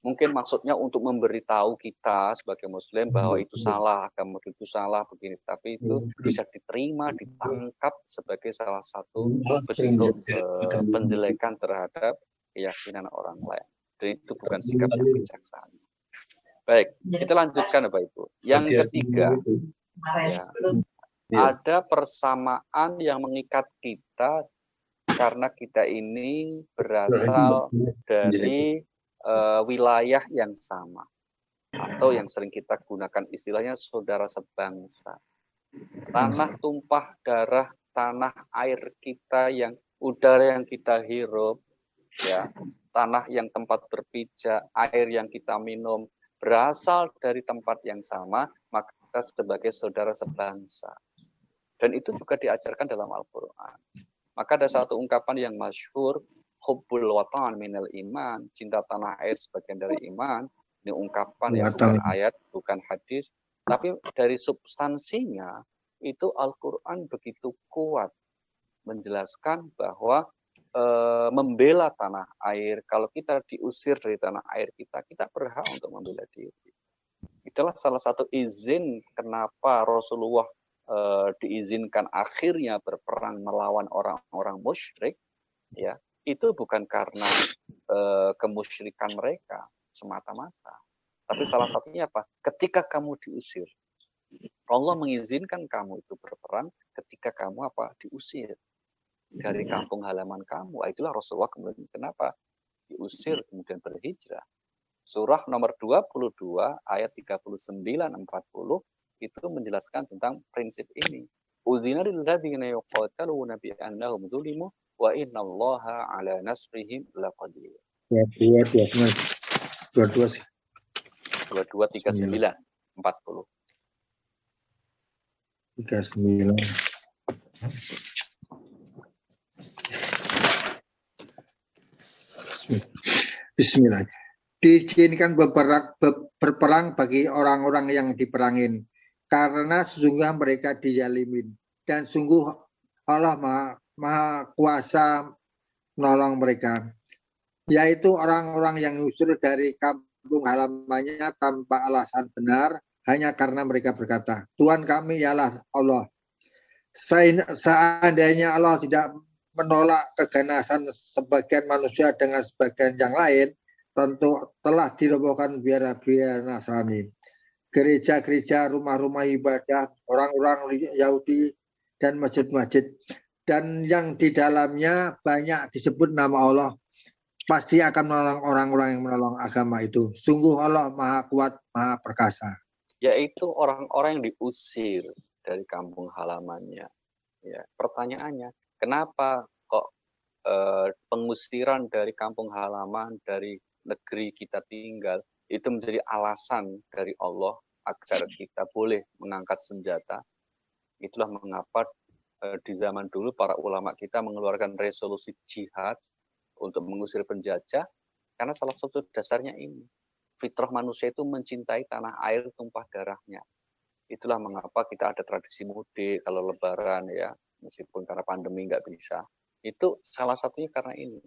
Mungkin maksudnya untuk memberitahu kita sebagai muslim bahwa itu salah, agama itu salah begini, tapi itu bisa diterima, ditangkap sebagai salah satu bentuk penjelekan terhadap keyakinan orang lain. Dan itu bukan sikap yang bijaksana. Baik, kita lanjutkan Bapak Ibu. Yang ketiga, ya, ada persamaan yang mengikat kita karena kita ini berasal dari wilayah yang sama, atau yang sering kita gunakan istilahnya saudara sebangsa. Tanah tumpah darah, tanah air kita, yang udara yang kita hirup, ya, tanah yang tempat berpijak, air yang kita minum, berasal dari tempat yang sama, maka kita sebagai saudara sebangsa. Dan itu juga diajarkan dalam Al-Quran. Maka ada satu ungkapan yang masyhur, hubbul watan minal iman, cinta tanah air sebagian dari iman. Ini ungkapan yang bukan ayat, bukan hadis, tapi dari substansinya itu Al-Quran begitu kuat menjelaskan bahwa membela tanah air. Kalau kita diusir dari tanah air kita berhak untuk membela diri. Itulah salah satu izin kenapa Rasulullah diizinkan akhirnya berperang melawan orang-orang musyrik. Ya, itu bukan karena kemusyrikan mereka semata-mata, tapi salah satunya apa? Ketika kamu diusir, Allah mengizinkan kamu itu berperang ketika kamu apa? Diusir dari kampung halaman kamu. Itulah Rasulullah kemudian kenapa diusir kemudian berhijrah. Surah nomor 22 ayat 39-40 itu menjelaskan tentang prinsip ini. Udzina lil ladzina yuqataluna bi annahum zulimu wa innallaha ala nasrihim laqadir. Ya, dua sih. 2239 40. 39. Bismillah. Diizinkan berperang bagi orang-orang yang diperangin, karena sesungguhnya mereka dizalimin, dan sungguh Allah maha kuasa menolong mereka, yaitu orang-orang yang usir dari kampung halamannya tanpa alasan benar, hanya karena mereka berkata, Tuhan kami ialah Allah. Seandainya Allah tidak menolak keganasan sebagian manusia dengan sebagian yang lain, tentu telah dirobohkan biara-biara Nasrani, gereja-gereja, rumah-rumah ibadah, orang-orang Yahudi, dan masjid-masjid, dan yang di dalamnya banyak disebut nama Allah, pasti akan menolong orang-orang yang menolong agama itu. Sungguh Allah maha kuat, maha perkasa. Yaitu orang-orang yang diusir dari kampung halamannya. Ya, pertanyaannya, kenapa kok pengusiran dari kampung halaman, dari negeri kita tinggal, itu menjadi alasan dari Allah agar kita boleh mengangkat senjata? Itulah mengapa di zaman dulu para ulama kita mengeluarkan resolusi jihad untuk mengusir penjajah, karena salah satu dasarnya ini. Fitrah manusia itu mencintai tanah air tumpah darahnya. Itulah mengapa kita ada tradisi mudik kalau lebaran ya, meskipun karena pandemi nggak bisa. Itu salah satunya karena ini.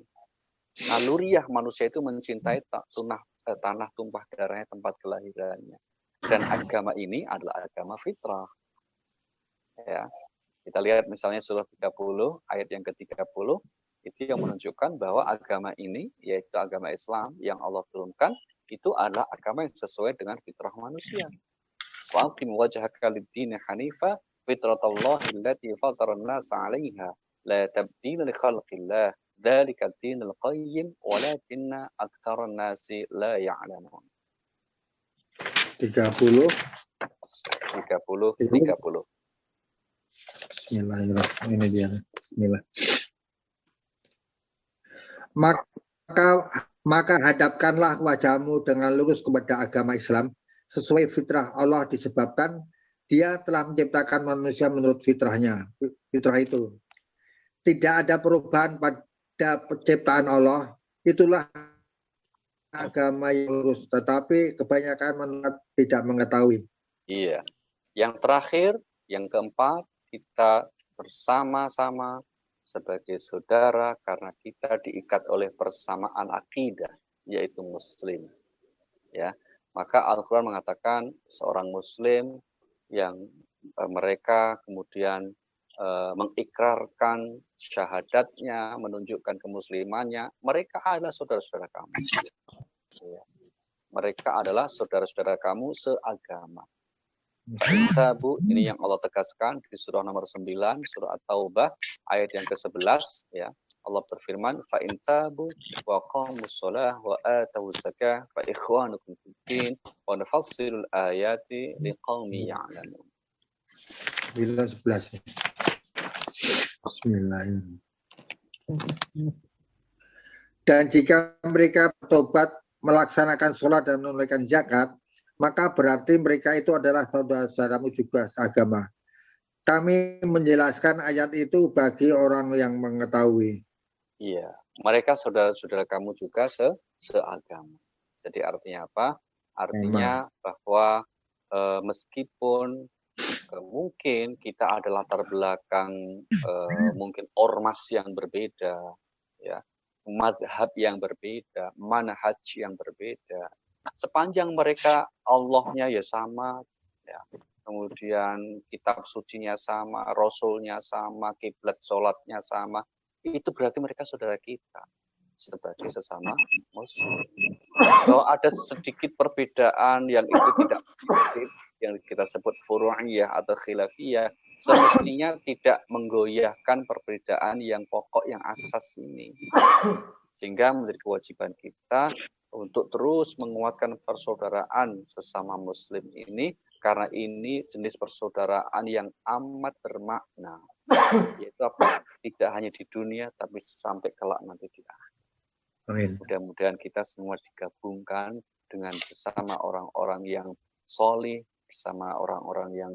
Naluriah manusia itu mencintai tanah tumpah darahnya, tempat kelahirannya. Dan agama ini adalah agama fitrah. Ya. Kita lihat misalnya surah 30 ayat yang ke-30 itu yang menunjukkan bahwa agama ini, yaitu agama Islam yang Allah turunkan, itu adalah agama yang sesuai dengan fitrah manusia. Wa aqim wajhaka lid-din hanifa fitratallahi allati fatara an-nasa 'alaiha la tabdila li khalqillah dzalika ad-dinul qayyim walakinna aktsaran nasi la ya'lamun. 30. Bismillahirrahmanirrahim. Ini dia. Bismillah. Maka hadapkanlah wajahmu dengan lurus kepada agama Islam sesuai fitrah Allah, disebabkan Dia telah menciptakan manusia menurut fitrahnya. Fitrah itu tidak ada perubahan pada penciptaan Allah. Itulah agama yang lurus, tetapi kebanyakan manusia tidak mengetahui. Iya. Yang terakhir, yang keempat, kita bersama-sama sebagai saudara karena kita diikat oleh persamaan akidah, yaitu Muslim. Ya, maka Al-Quran mengatakan seorang Muslim yang mereka kemudian mengikrarkan syahadatnya, menunjukkan kemuslimannya, mereka adalah saudara-saudara kamu. Ya. Mereka adalah saudara-saudara kamu seagama. Tabu, ini yang Allah tegaskan di surah nomor 9, surah At-Taubah, ayat yang ke-11, ya. Allah berfirman, fa in tabu wa qamus shalah wa atau zakah fa ikhwanukum fid din wa nafassilul ayati liqaumi ya'lamun. 11. Bismillahirrahmanirrahim. Dan jika mereka bertobat, melaksanakan sholat dan menunaikan zakat, maka berarti mereka itu adalah saudara-saudaramu juga seagama. Kami menjelaskan ayat itu bagi orang yang mengetahui. Iya, mereka saudara-saudara kamu juga seagama. Jadi artinya apa? Artinya bahwa meskipun mungkin kita ada latar belakang mungkin ormas yang berbeda, ya, mazhab yang berbeda, manhaj yang berbeda, sepanjang mereka Allahnya ya sama, ya, kemudian kitab sucinya sama, rasulnya sama, kiblat sholatnya sama, itu berarti mereka saudara kita sebagai sesama Muslim. Kalau ada sedikit perbedaan yang itu tidak positif, yang kita sebut furu'iyah atau khilafiyah, semestinya tidak menggoyahkan perbedaan yang pokok, yang asas ini. Sehingga menjadi kewajiban kita untuk terus menguatkan persaudaraan sesama muslim ini, karena ini jenis persaudaraan yang amat bermakna. Yaitu apa? Tidak hanya di dunia, tapi sampai kelak nanti di akhir. Amin. Mudah-mudahan kita semua digabungkan dengan bersama orang-orang yang solih, bersama orang-orang yang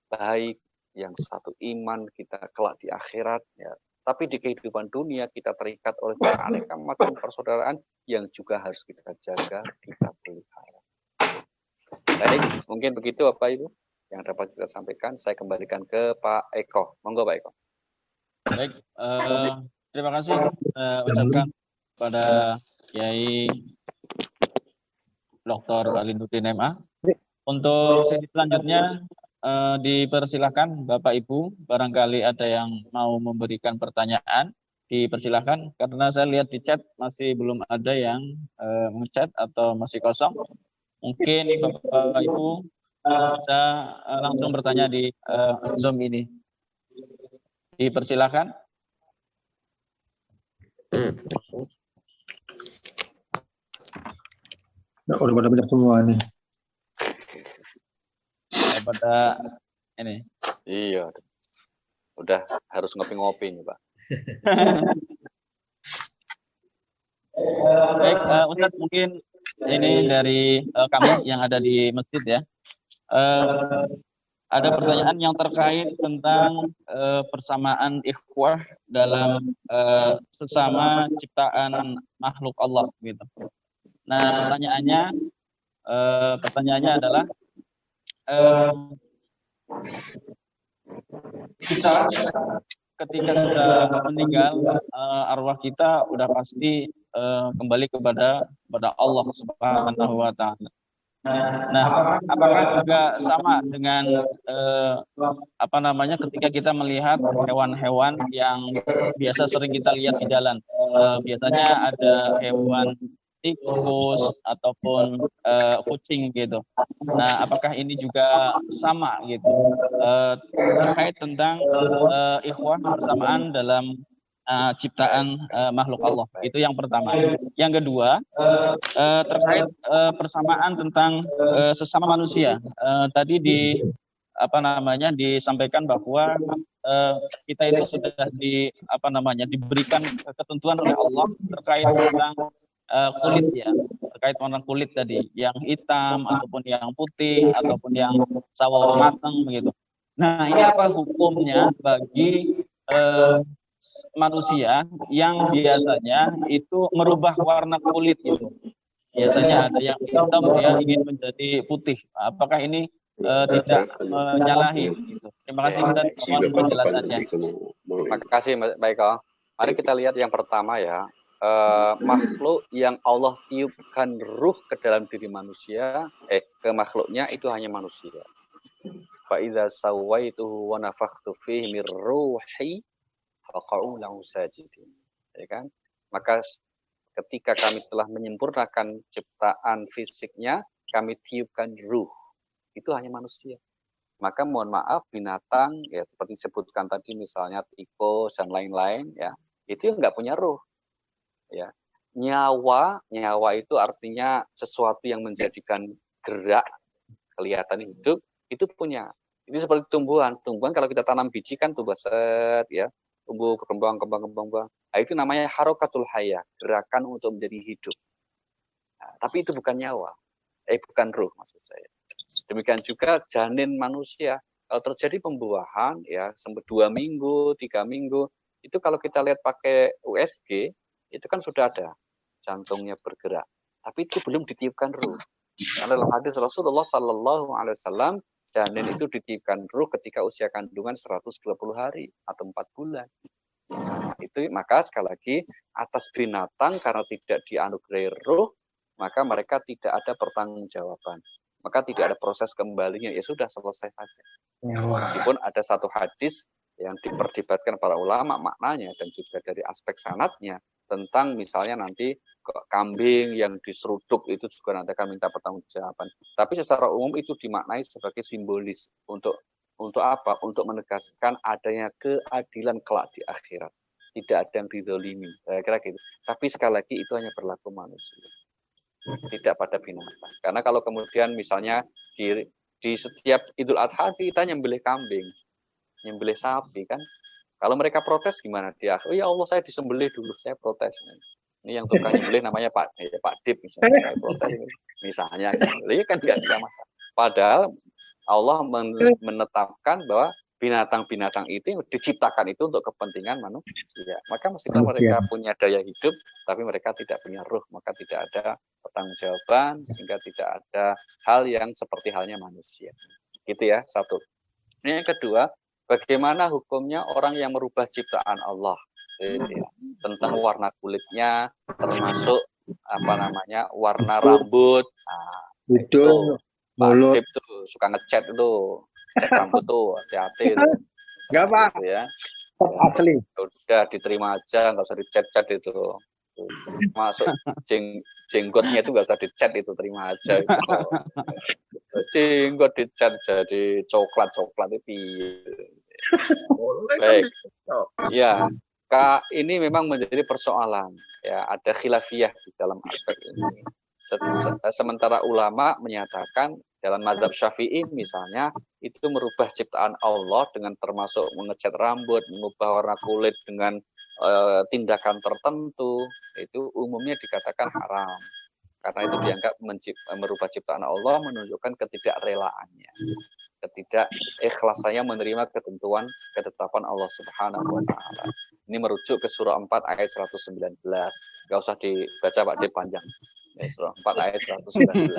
baik, yang satu iman kita kelak di akhirat. Ya. Tapi di kehidupan dunia kita terikat oleh aneka macam persaudaraan yang juga harus kita jaga, kita pelihara. Baik, mungkin begitu Bapak Ibu yang dapat kita sampaikan. Saya kembalikan ke Pak Eko. Monggo Pak Eko. Baik, terima kasih ucapkan pada Kiai Dr. Alinuddin MA. Untuk sesi selanjutnya dipersilahkan Bapak Ibu, barangkali ada yang mau memberikan pertanyaan, dipersilahkan, karena saya lihat di chat masih belum ada yang ngechat atau masih kosong. Mungkin Bapak Ibu bisa langsung bertanya di Zoom ini. Dipersilahkan. Nah, udah pada banyak semua nih. Pada ini. Iya. Udah harus ngopi-ngopi nih, Pak. Baik, Ustadz, mungkin ini dari kami yang ada di masjid ya. Ada pertanyaan yang terkait tentang persamaan ikhwah dalam sesama ciptaan makhluk Allah gitu. Nah, pertanyaannya adalah kita ketika sudah meninggal, arwah kita udah pasti kembali kepada Allah Subhanahu wa Ta'ala. Nah, apakah juga sama dengan ketika kita melihat hewan-hewan yang biasa sering kita lihat di jalan? Biasanya ada hewan tikus ataupun kucing gitu. Nah, apakah ini juga sama gitu terkait tentang ikhwah bersamaan dalam ciptaan makhluk Allah? Itu yang pertama. Yang kedua, terkait persamaan tentang sesama manusia. Tadi disampaikan bahwa kita itu sudah diberikan ketentuan oleh Allah terkait tentang kulit ya, terkait warna kulit tadi, yang hitam ataupun yang putih ataupun yang sawo matang begitu. Nah, ini apa hukumnya bagi manusia yang biasanya itu merubah warna kulit itu? Biasanya ada yang hitam dia ingin menjadi putih. Apakah ini tidak menyalahi? Gitu. Terima kasih Ustaz, mohon penjelasannya. Terima kasih Mbak Eko. Mari kita lihat yang pertama ya. Makhluk yang Allah tiupkan ruh ke dalam diri manusia, ke makhluknya itu hanya manusia. Fa idza sawaituhu wa nafakhtu fihi mir ruhi faqa'u lahu sajidin. Ya kan? Maka ketika kami telah menyempurnakan ciptaan fisiknya, kami tiupkan ruh. Itu hanya manusia. Maka mohon maaf binatang ya seperti disebutkan tadi misalnya tikus dan lain-lain ya, itu enggak punya ruh. Ya, nyawa itu artinya sesuatu yang menjadikan gerak, kelihatan hidup, itu punya. Ini seperti tumbuhan kalau kita tanam biji kan tumbuh set ya, tumbuh berkembang. Nah, itu namanya harokatul hayah, gerakan untuk menjadi hidup. Nah, tapi itu bukan nyawa, bukan ruh maksud saya. Demikian juga janin manusia, kalau terjadi pembuahan ya sampai 2 minggu, 3 minggu, itu kalau kita lihat pakai USG itu kan sudah ada jantungnya bergerak, tapi itu belum ditiupkan ruh. Karena dalam hadis Rasulullah Sallallahu Alaihi Wasallam, janin itu ditiupkan ruh ketika usia kandungan 120 hari atau 4 bulan. Nah, itu maka sekali lagi atas binatang karena tidak dianugerahi ruh, maka mereka tidak ada pertanggungjawaban. Maka tidak ada proses kembalinya, ya sudah selesai saja. Meskipun ada satu hadis yang diperdebatkan para ulama maknanya dan juga dari aspek sanadnya tentang misalnya nanti kambing yang diseruduk itu juga nanti akan minta pertanggungjawaban. Tapi secara umum itu dimaknai sebagai simbolis untuk apa? Untuk menegaskan adanya keadilan kelak di akhirat. tidak ada yang dizolimi. Kira-kira gitu. Tapi sekali lagi itu hanya berlaku manusia, tidak pada binatang. Karena kalau kemudian misalnya di setiap Idul Adha kita nyembelih kambing, nyembelih sapi kan. Kalau mereka protes gimana dia? Oh ya Allah, saya disembelih dulu, saya protes. Ini yang tukang nyembelih namanya Pak Dip misalnya, saya protes misalnya gitu. Ya kan nggak bisa masalah. Padahal Allah menetapkan bahwa binatang-binatang itu diciptakan itu untuk kepentingan manusia. Maka meskipun mereka punya daya hidup, tapi mereka tidak punya ruh, maka tidak ada pertanggungjawaban, sehingga tidak ada hal yang seperti halnya manusia. Gitu ya, satu. Ini yang kedua, bagaimana hukumnya orang yang merubah ciptaan Allah, gitu ya, tentang warna kulitnya, termasuk warna rambut. Nah, itu Pak Dip tuh suka ngecat itu, cat rambut tuh, hati-hati itu. Enggak Pak, gitu ya. Asli. Udah diterima aja, nggak usah dicat-cat itu. Masuk jenggotnya itu nggak usah dicat itu, terima aja itu. Jenggot dicat jadi coklat itu. Baik. Ya, ini memang menjadi persoalan. Ya, ada khilafiyah di dalam aspek ini. Sementara ulama menyatakan dalam mazhab Syafi'i misalnya itu merubah ciptaan Allah dengan termasuk mengecat rambut, mengubah warna kulit dengan tindakan tertentu, itu umumnya dikatakan haram. Karena itu dianggap merubah ciptaan Allah, menunjukkan ketidakrelaannya, ketidakikhlasannya menerima ketetapan Allah Subhanahu wa taala. Ini merujuk ke surah 4 ayat 119. Enggak usah dibaca Pak Dip panjang. Ya, surah 4 ayat 119.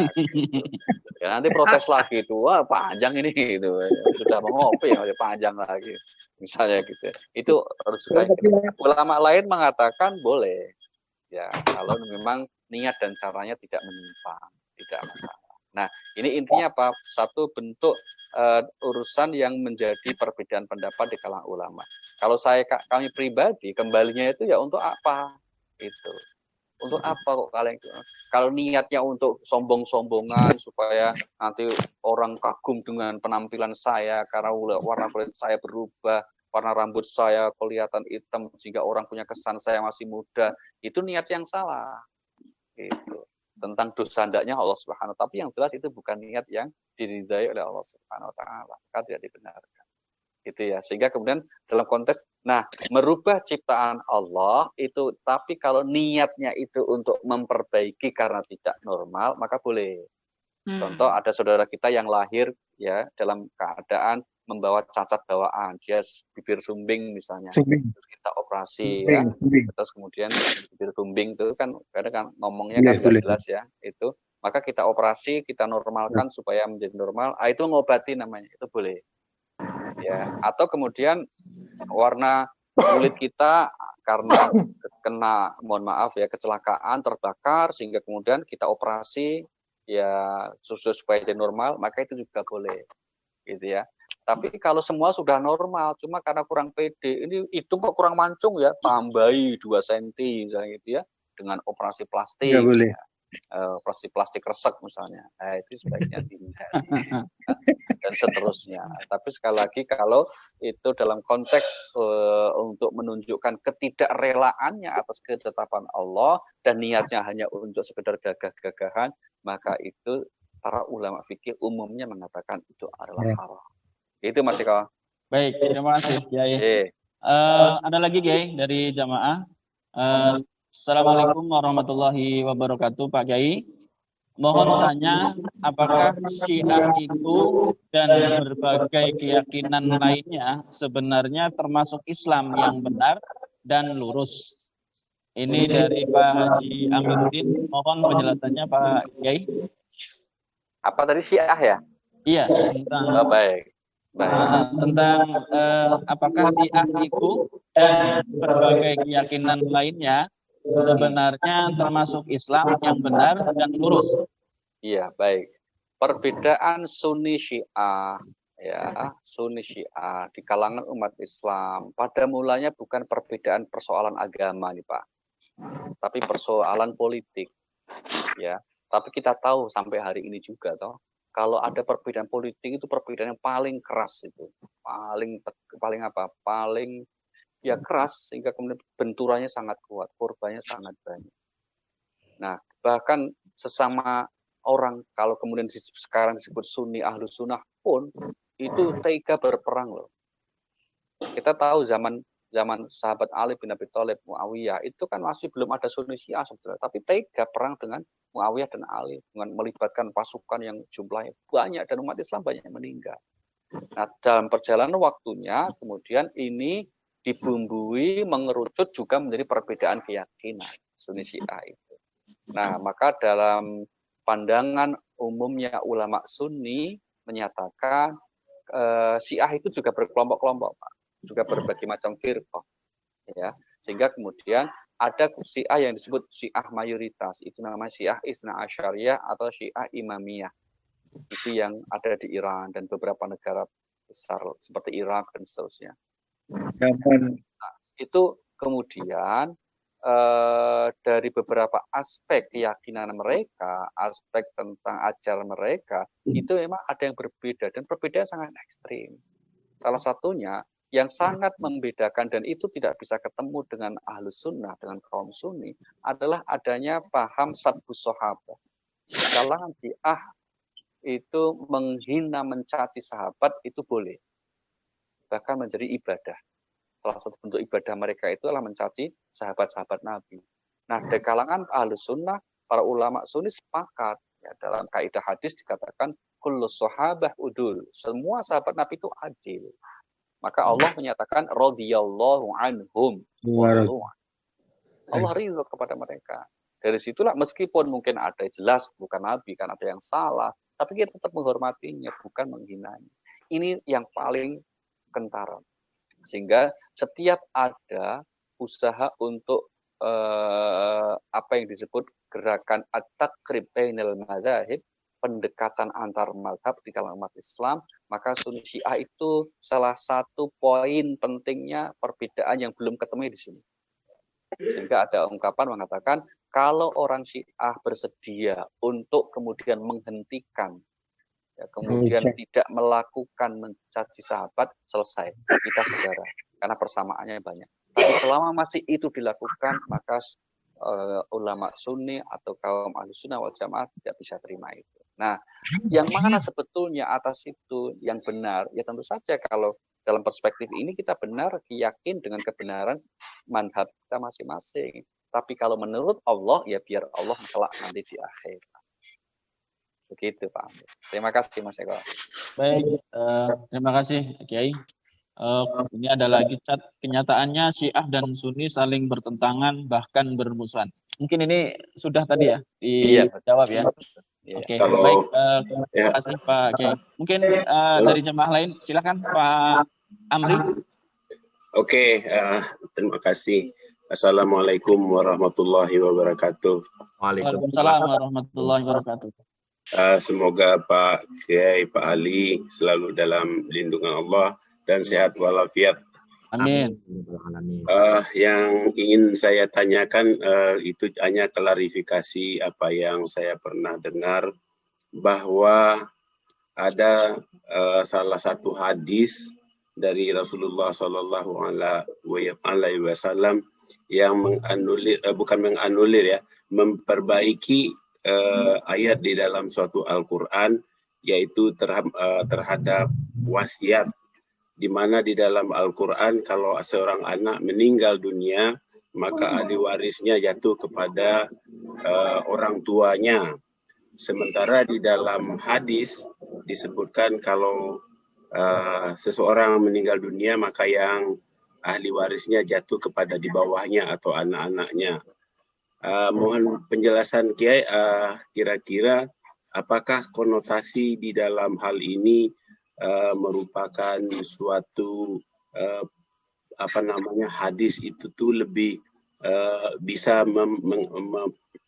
Ya, nanti proses lagi itu, wah panjang ini gitu. Sudah mau ngopi ya panjang lagi. Misalnya gitu. Itu rujukan. Ulama lain mengatakan boleh. Ya, kalau memang niat dan caranya tidak menyimpang, tidak masalah. Nah, ini intinya apa? Satu bentuk urusan yang menjadi perbedaan pendapat di kalangan ulama. Kalau kami pribadi, kembalinya itu ya untuk apa? Itu. Untuk apa kok kalian? Kalau niatnya untuk sombong-sombongan supaya nanti orang kagum dengan penampilan saya karena warna kulit saya berubah, warna rambut saya kelihatan hitam sehingga orang punya kesan saya masih muda, itu niat yang salah. Itu tentang dosa hendaknya Allah Subhanahu wa taala. Tapi yang jelas itu bukan niat yang diridhai oleh Allah Subhanahu wa taala, maka tidak dibenarkan. Gitu ya. Sehingga kemudian dalam konteks merubah ciptaan Allah itu, tapi kalau niatnya itu untuk memperbaiki karena tidak normal, maka boleh. Contoh ada saudara kita yang lahir ya dalam keadaan membawa cacat bawaan, dia bibir sumbing misalnya, terus kita operasi ya, terus kemudian bibir sumbing itu kan kadang kan ngomongnya kan nggak jelas ya, itu maka kita operasi, kita normalkan supaya menjadi normal, itu ngobati namanya, itu boleh ya. Atau kemudian warna kulit kita karena kena, mohon maaf ya, kecelakaan, terbakar, sehingga kemudian kita operasi ya supaya jadi normal, maka itu juga boleh gitu ya. Tapi kalau semua sudah normal, cuma karena kurang pede, ini hidung kok kurang mancung ya, tambahi 2 cm misalnya gitu ya, dengan operasi plastik. Nggak boleh. Operasi plastik resek misalnya, itu sebaiknya dihindari dan seterusnya. Tapi sekali lagi kalau itu dalam konteks untuk menunjukkan ketidakrelaannya atas ketetapan Allah dan niatnya hanya untuk sekedar gagah-gagahan, maka itu para ulama fikih umumnya mengatakan itu adalah haram. Itu Mas Eko. Baik, terima kasih Kiai. Ada lagi Kiai dari jamaah. Assalamualaikum warahmatullahi wabarakatuh Pak Kiai. Mohon tanya, apakah Syiah itu dan berbagai keyakinan lainnya sebenarnya termasuk Islam yang benar dan lurus? Ini dari Pak Haji Amiruddin. Mohon penjelasannya Pak Kiai. Apa tadi Syiah ya? Iya, tentang baik. Tentang apakah Syiah itu dan berbagai keyakinan lainnya sebenarnya termasuk Islam yang benar dan lurus. Iya, baik. Perbedaan Sunni Syiah ya, Sunni Syiah di kalangan umat Islam pada mulanya bukan perbedaan persoalan agama nih Pak, tapi persoalan politik ya. Tapi kita tahu sampai hari ini juga toh, kalau ada perbedaan politik itu perbedaan yang paling keras itu, paling ya keras sehingga kemudian benturannya sangat kuat, korbannya sangat banyak. Nah, bahkan sesama orang kalau kemudian sekarang disebut Sunni Ahlus Sunnah pun itu tega berperang loh. Kita tahu zaman sahabat Ali bin Abi Thalib, Muawiyah, itu kan masih belum ada Sunni Syiah sebetulnya, tapi tega perang dengan Muawiyah dan Ali dengan melibatkan pasukan yang jumlahnya banyak dan umat Islam banyak yang meninggal. Nah, dalam perjalanan waktunya kemudian ini dibumbui mengerucut juga menjadi perbedaan keyakinan Sunni Syiah itu. Nah, maka dalam pandangan umumnya ulama Sunni menyatakan Syiah itu juga berkelompok-kelompok, Pak. Juga berbagai macam firqah, ya, sehingga kemudian ada Syiah yang disebut Syiah mayoritas, itu namanya Syiah Itsna Asyariyah atau Syiah Imamiyah, itu yang ada di Iran dan beberapa negara besar seperti Irak dan seterusnya. Nah, itu kemudian dari beberapa aspek keyakinan mereka, aspek tentang ajaran mereka, itu memang ada yang berbeda dan perbedaan sangat ekstrim. Salah satunya yang sangat membedakan dan itu tidak bisa ketemu dengan Ahlus Sunnah, dengan kaum Sunni, adalah adanya paham sabbus sahabah. Di kalangan Syiah itu menghina, mencaci sahabat itu boleh, bahkan menjadi ibadah. Salah satu bentuk ibadah mereka itu adalah mencaci sahabat-sahabat Nabi. Nah, di kalangan Ahlus Sunnah, para ulama Sunni sepakat, ya, dalam kaidah hadis dikatakan kullus sahabah udul, semua sahabat Nabi itu adil. Maka Allah menyatakan radhiyallahu anhum. Allah ridho kepada mereka. Dari situlah meskipun mungkin ada jelas bukan Nabi, kan ada yang salah, tapi kita tetap menghormatinya, bukan menghinanya. Ini yang paling kentara. Sehingga setiap ada usaha untuk apa yang disebut gerakan at-taqrib bainal madzahib, pendekatan antar mazhab di kalangan umat Islam, maka Sunni Syiah itu salah satu poin pentingnya perbedaan yang belum ketemu di sini. Sehingga ada ungkapan mengatakan kalau orang Syiah bersedia untuk kemudian menghentikan, ya, kemudian tidak melakukan mencaci sahabat, selesai, kita saudara, karena persamaannya banyak. Tapi selama masih itu dilakukan, maka ulama Sunni atau kaum Ahlus Sunnah wal Jamaah tidak bisa terima itu. Nah, yang mana sebetulnya atas itu yang benar? Ya tentu saja kalau dalam perspektif ini kita benar, yakin dengan kebenaran manhaj kita masing-masing. Tapi kalau menurut Allah, ya biar Allah kelak nanti di akhir. Begitu Pak Amir. Terima kasih Mas Eko. Baik, terima kasih Kiai. Ini ada lagi chat, kenyataannya Syiah dan Sunni saling bertentangan bahkan bermusuhan. Mungkin ini sudah tadi ya dijawab ya. Oke, baik, terima kasih Pak Kiai. Mungkin dari jemaah lain silakan Pak Amri. Oke, terima kasih. Assalamualaikum warahmatullahi wabarakatuh. Waalaikumsalam warahmatullahi wabarakatuh. Semoga Pak Kiai, Pak Ali selalu dalam lindungan Allah dan sehat walafiat. Amin. Yang ingin saya tanyakan itu hanya klarifikasi apa yang saya pernah dengar, bahwa ada salah satu hadis dari Rasulullah Sallallahu Alaihi Wasallam yang menganulir, bukan menganulir ya, memperbaiki ayat di dalam suatu Al-Quran, yaitu terhadap wasiat, di mana di dalam Al-Quran kalau seorang anak meninggal dunia, maka ahli warisnya jatuh kepada orang tuanya. Sementara di dalam hadis disebutkan kalau seseorang meninggal dunia, maka yang ahli warisnya jatuh kepada di bawahnya atau anak-anaknya. Mohon penjelasan Kiai, kira-kira apakah konotasi di dalam hal ini merupakan suatu hadis itu tuh lebih bisa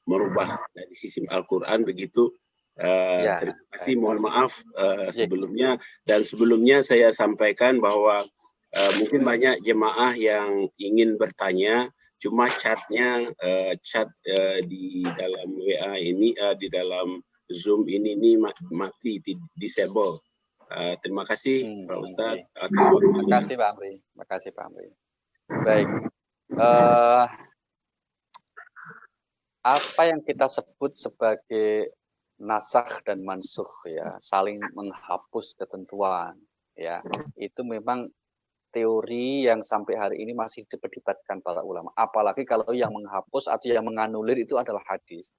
merubah dari sisi Al-Quran begitu. Terima kasih, mohon maaf sebelumnya. Dan sebelumnya saya sampaikan bahwa mungkin banyak jemaah yang ingin bertanya, cuma chat di dalam WA ini, di dalam Zoom ini mati, disable. Terima kasih Pak Ustadz atas waktunya. Terima kasih Pak Amri. Baik. Apa yang kita sebut sebagai nasakh dan mansukh ya, saling menghapus ketentuan ya, itu memang teori yang sampai hari ini masih diperdebatkan para ulama. Apalagi kalau yang menghapus atau yang menganulir itu adalah hadis.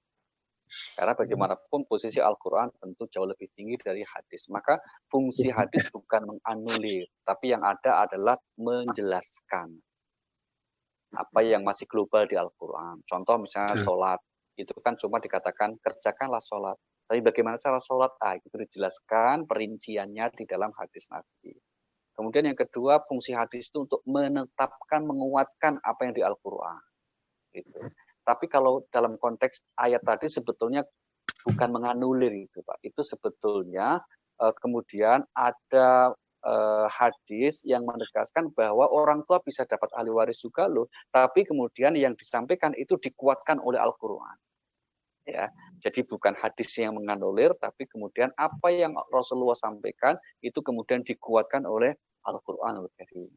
Karena bagaimanapun posisi Al-Quran tentu jauh lebih tinggi dari hadis. Maka fungsi hadis bukan menganulir, tapi yang ada adalah menjelaskan apa yang masih global di Al-Quran. Contoh misalnya sholat, itu kan cuma dikatakan kerjakanlah sholat. Tapi bagaimana cara sholat? Itu dijelaskan perinciannya di dalam hadis Nabi. Kemudian yang kedua, fungsi hadis itu untuk menetapkan, menguatkan apa yang di Al-Quran. Gitu. Tapi kalau dalam konteks ayat tadi sebetulnya bukan menganulir itu, Pak. Itu sebetulnya kemudian ada hadis yang menegaskan bahwa orang tua bisa dapat ahli waris juga loh, tapi kemudian yang disampaikan itu dikuatkan oleh Al-Quran. Ya, jadi bukan hadis yang menganulir, tapi kemudian apa yang Rasulullah sampaikan itu kemudian dikuatkan oleh Al-Quran Al-Karim.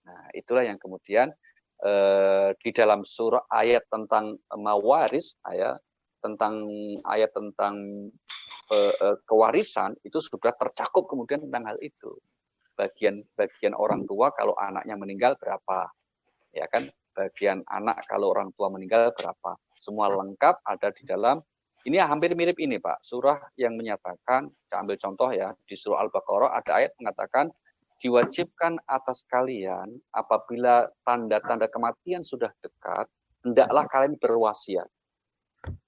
Nah, itulah yang kemudian di dalam surah ayat tentang mawaris, tentang kewarisan itu sudah tercakup kemudian tentang hal itu. Bagian orang tua kalau anaknya meninggal berapa, ya kan? Bagian anak kalau orang tua meninggal berapa? Semua lengkap ada di dalam. Ini hampir mirip ini, Pak. Surah yang menyatakan, saya ambil contoh ya, di surah Al-Baqarah ada ayat mengatakan diwajibkan atas kalian apabila tanda-tanda kematian sudah dekat, hendaklah kalian berwasiat.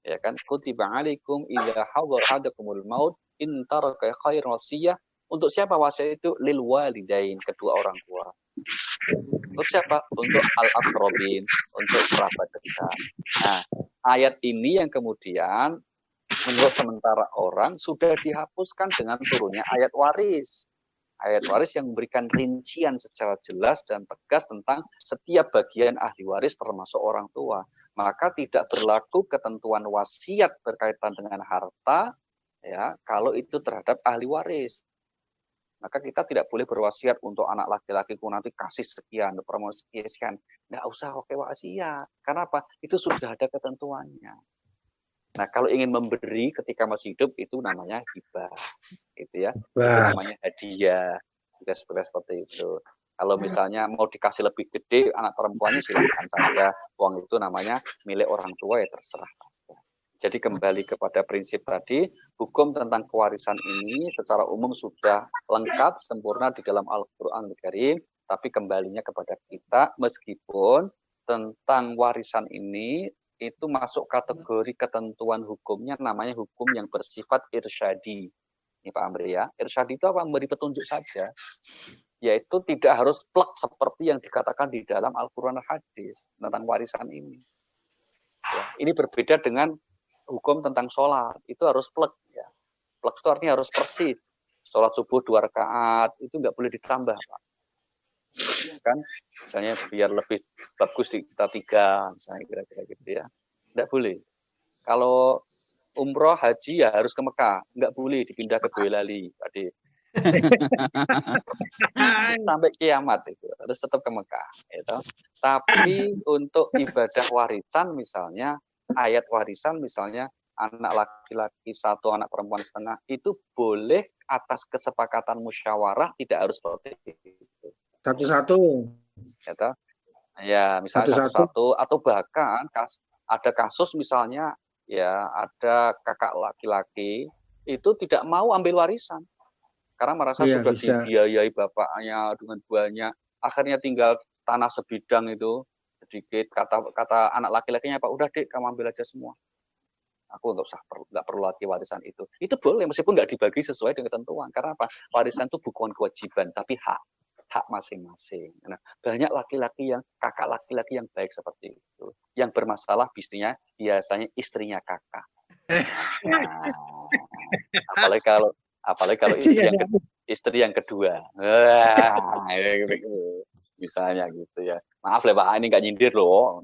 Ya kan? Kutiba alaikum idza hadara ahadakumul maut in taraka khairan wasiyah. Untuk siapa wasiat itu? Lil walidain, kedua orang tua. Untuk siapa? Untuk al-aqrabin, untuk kerabat dekat. Nah, ayat ini yang kemudian menurut sementara orang sudah dihapuskan dengan turunnya ayat waris. Ayat waris yang memberikan rincian secara jelas dan tegas tentang setiap bagian ahli waris termasuk orang tua. Maka tidak berlaku ketentuan wasiat berkaitan dengan harta ya kalau itu terhadap ahli waris. Maka kita tidak boleh berwasiat untuk anak laki-lakiku nanti kasih sekian, promosi sekian. Nggak usah pakai wasiat. Karena apa? Itu sudah ada ketentuannya. Nah, kalau ingin memberi ketika masih hidup itu namanya hibah. Gitu ya. Itu namanya hadiah. Tidak seperti itu. Kalau misalnya mau dikasih lebih gede anak perempuannya silakan saja. Uang itu namanya milik orang tua ya terserah saja. Jadi kembali kepada prinsip tadi, hukum tentang kewarisan ini secara umum sudah lengkap, sempurna di dalam Al-Quran Al-Karim, tapi kembalinya kepada kita, meskipun tentang warisan ini, itu masuk kategori ketentuan hukumnya, namanya hukum yang bersifat irsyadi. Ini Pak Amri ya, irsyadi itu apa? Memberi petunjuk saja, yaitu tidak harus plek seperti yang dikatakan di dalam Al-Quran Al-Hadis tentang warisan ini. Ya, ini berbeda dengan hukum tentang sholat, itu harus plek ya. Plek itu artinya harus persis. Sholat subuh 2 rakaat itu nggak boleh ditambah, Pak. Kan, misalnya biar lebih bagus kita 3, misalnya kira-kira gitu ya. Nggak boleh. Kalau umroh haji ya harus ke Mekah, nggak boleh dipindah ke Boyolali, tadi. Sampai kiamat itu harus tetap ke Mekah. Gitu. Tapi untuk ibadah warisan misalnya, ayat warisan misalnya anak laki-laki 1, anak perempuan 1/2 itu boleh atas kesepakatan musyawarah, tidak harus seperti itu. Satu-satu. Ya, misalnya satu-satu atau bahkan ada kasus misalnya ya ada kakak laki-laki itu tidak mau ambil warisan karena merasa sudah dibiayai bapaknya dengan banyak, akhirnya tinggal tanah sebidang itu sedikit, kata anak laki-lakinya, Pak, udah Dek, kamu ambil aja semua. Aku nggak perlu lagi warisan itu. Itu boleh meskipun nggak dibagi sesuai dengan ketentuan. Karena apa? Warisan itu bukan kewajiban, tapi hak masing-masing. Nah, banyak laki-laki yang kakak laki-laki yang baik seperti itu. Yang bermasalah biasanya istrinya kakak. Nah, apalagi kalau istri yang kedua. Misalnya gitu ya. Maaf lah Pak, ini nggak nyindir loh.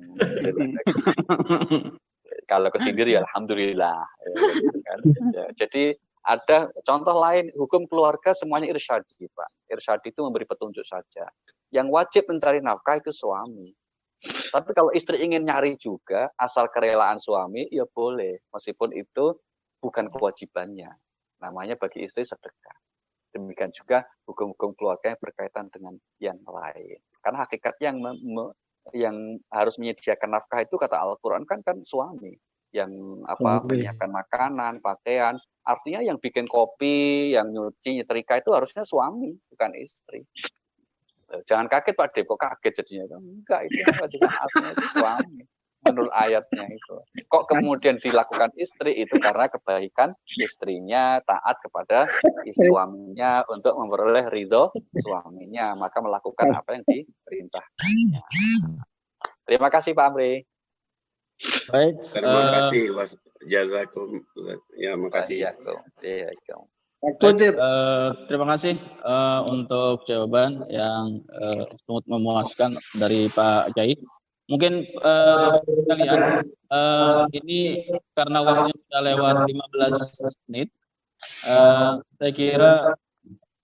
Kalau kesindir ya alhamdulillah. Ya, jadi ada contoh lain, hukum keluarga semuanya irsyadi, Pak. irsyadi itu memberi petunjuk saja. Yang wajib mencari nafkah itu suami. Tapi kalau istri ingin nyari juga, asal kerelaan suami, ya boleh. Meskipun itu bukan kewajibannya. Namanya bagi istri sedekah. Demikian juga hukum-hukum keluarga yang berkaitan dengan yang lain. Karena hakikat yang harus menyediakan nafkah itu kata Al-Quran kan suami. Yang menyiapkan makanan, pakaian. Artinya yang bikin kopi, yang nyuci, nyetrika itu harusnya suami, bukan istri. Jangan kaget Pak Dep, kok kaget jadinya? Enggak, itu juga artinya itu suami. Menurut ayatnya itu. Kok kemudian dilakukan istri itu karena kebaikan istrinya taat kepada suaminya untuk memperoleh ridho suaminya, maka melakukan apa yang diperintahkannya. Terima kasih Pak Amri. Baik. Terima kasih Mas Jazakum. Ya, makasih. Terima kasih untuk jawaban yang sangat memuaskan dari Pak Kiai. Mungkin kalian ini karena waktunya sudah lewat 15 menit, saya kira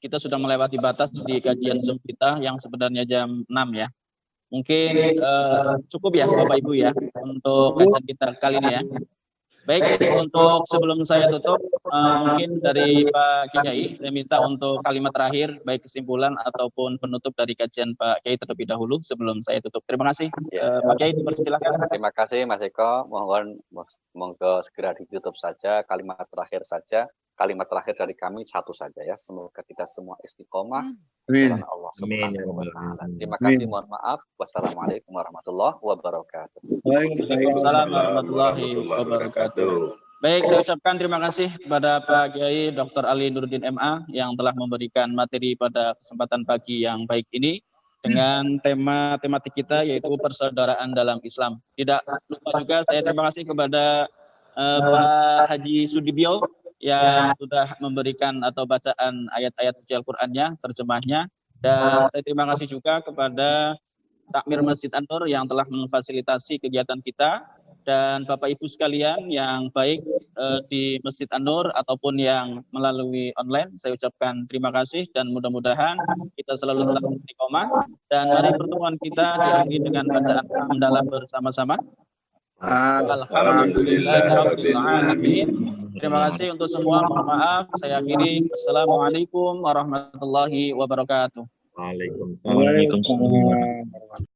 kita sudah melewati batas di kajian Zoom kita yang sebenarnya jam 6 ya. Mungkin cukup ya Bapak Ibu ya untuk kajian kita kali ini ya. Baik, untuk sebelum saya tutup, mungkin dari Pak Kiai, saya minta untuk kalimat terakhir, baik kesimpulan ataupun penutup dari kajian Pak Kiai terlebih dahulu sebelum saya tutup. Terima kasih, Pak Kiai, dipersilakan. Terima kasih Mas Eko, monggo segera ditutup saja, kalimat terakhir saja. Kalimat terakhir dari kami satu saja ya, semoga kita semua istiqomah jalan Allah Subhanahu wa taala. Terima kasih, mohon maaf. Wassalamualaikum warahmatullahi wabarakatuh. Waalaikumsalam warahmatullahi wabarakatuh. Baik, saya ucapkan terima kasih kepada Pak Kiai Dr. Ali Nuruddin MA yang telah memberikan materi pada kesempatan pagi yang baik ini dengan tematik kita yaitu persaudaraan dalam Islam. Tidak lupa juga saya terima kasih kepada Pak Haji Sudibyo yang sudah memberikan atau bacaan ayat-ayat suci Al-Qur'annya, terjemahnya, dan saya terima kasih juga kepada Takmir Masjid An-Nur yang telah memfasilitasi kegiatan kita, dan Bapak Ibu sekalian yang baik di Masjid An-Nur ataupun yang melalui online, saya ucapkan terima kasih dan mudah-mudahan kita selalu tetap istiqomah, dan mari pertemuan kita diakhiri dengan bacaan hamdalah bersama-sama. Alhamdulillahirabbil alamin. Terima kasih untuk semua. Mohon maaf. Saya akhiri. Assalamualaikum warahmatullahi wabarakatuh. Waalaikumsalam.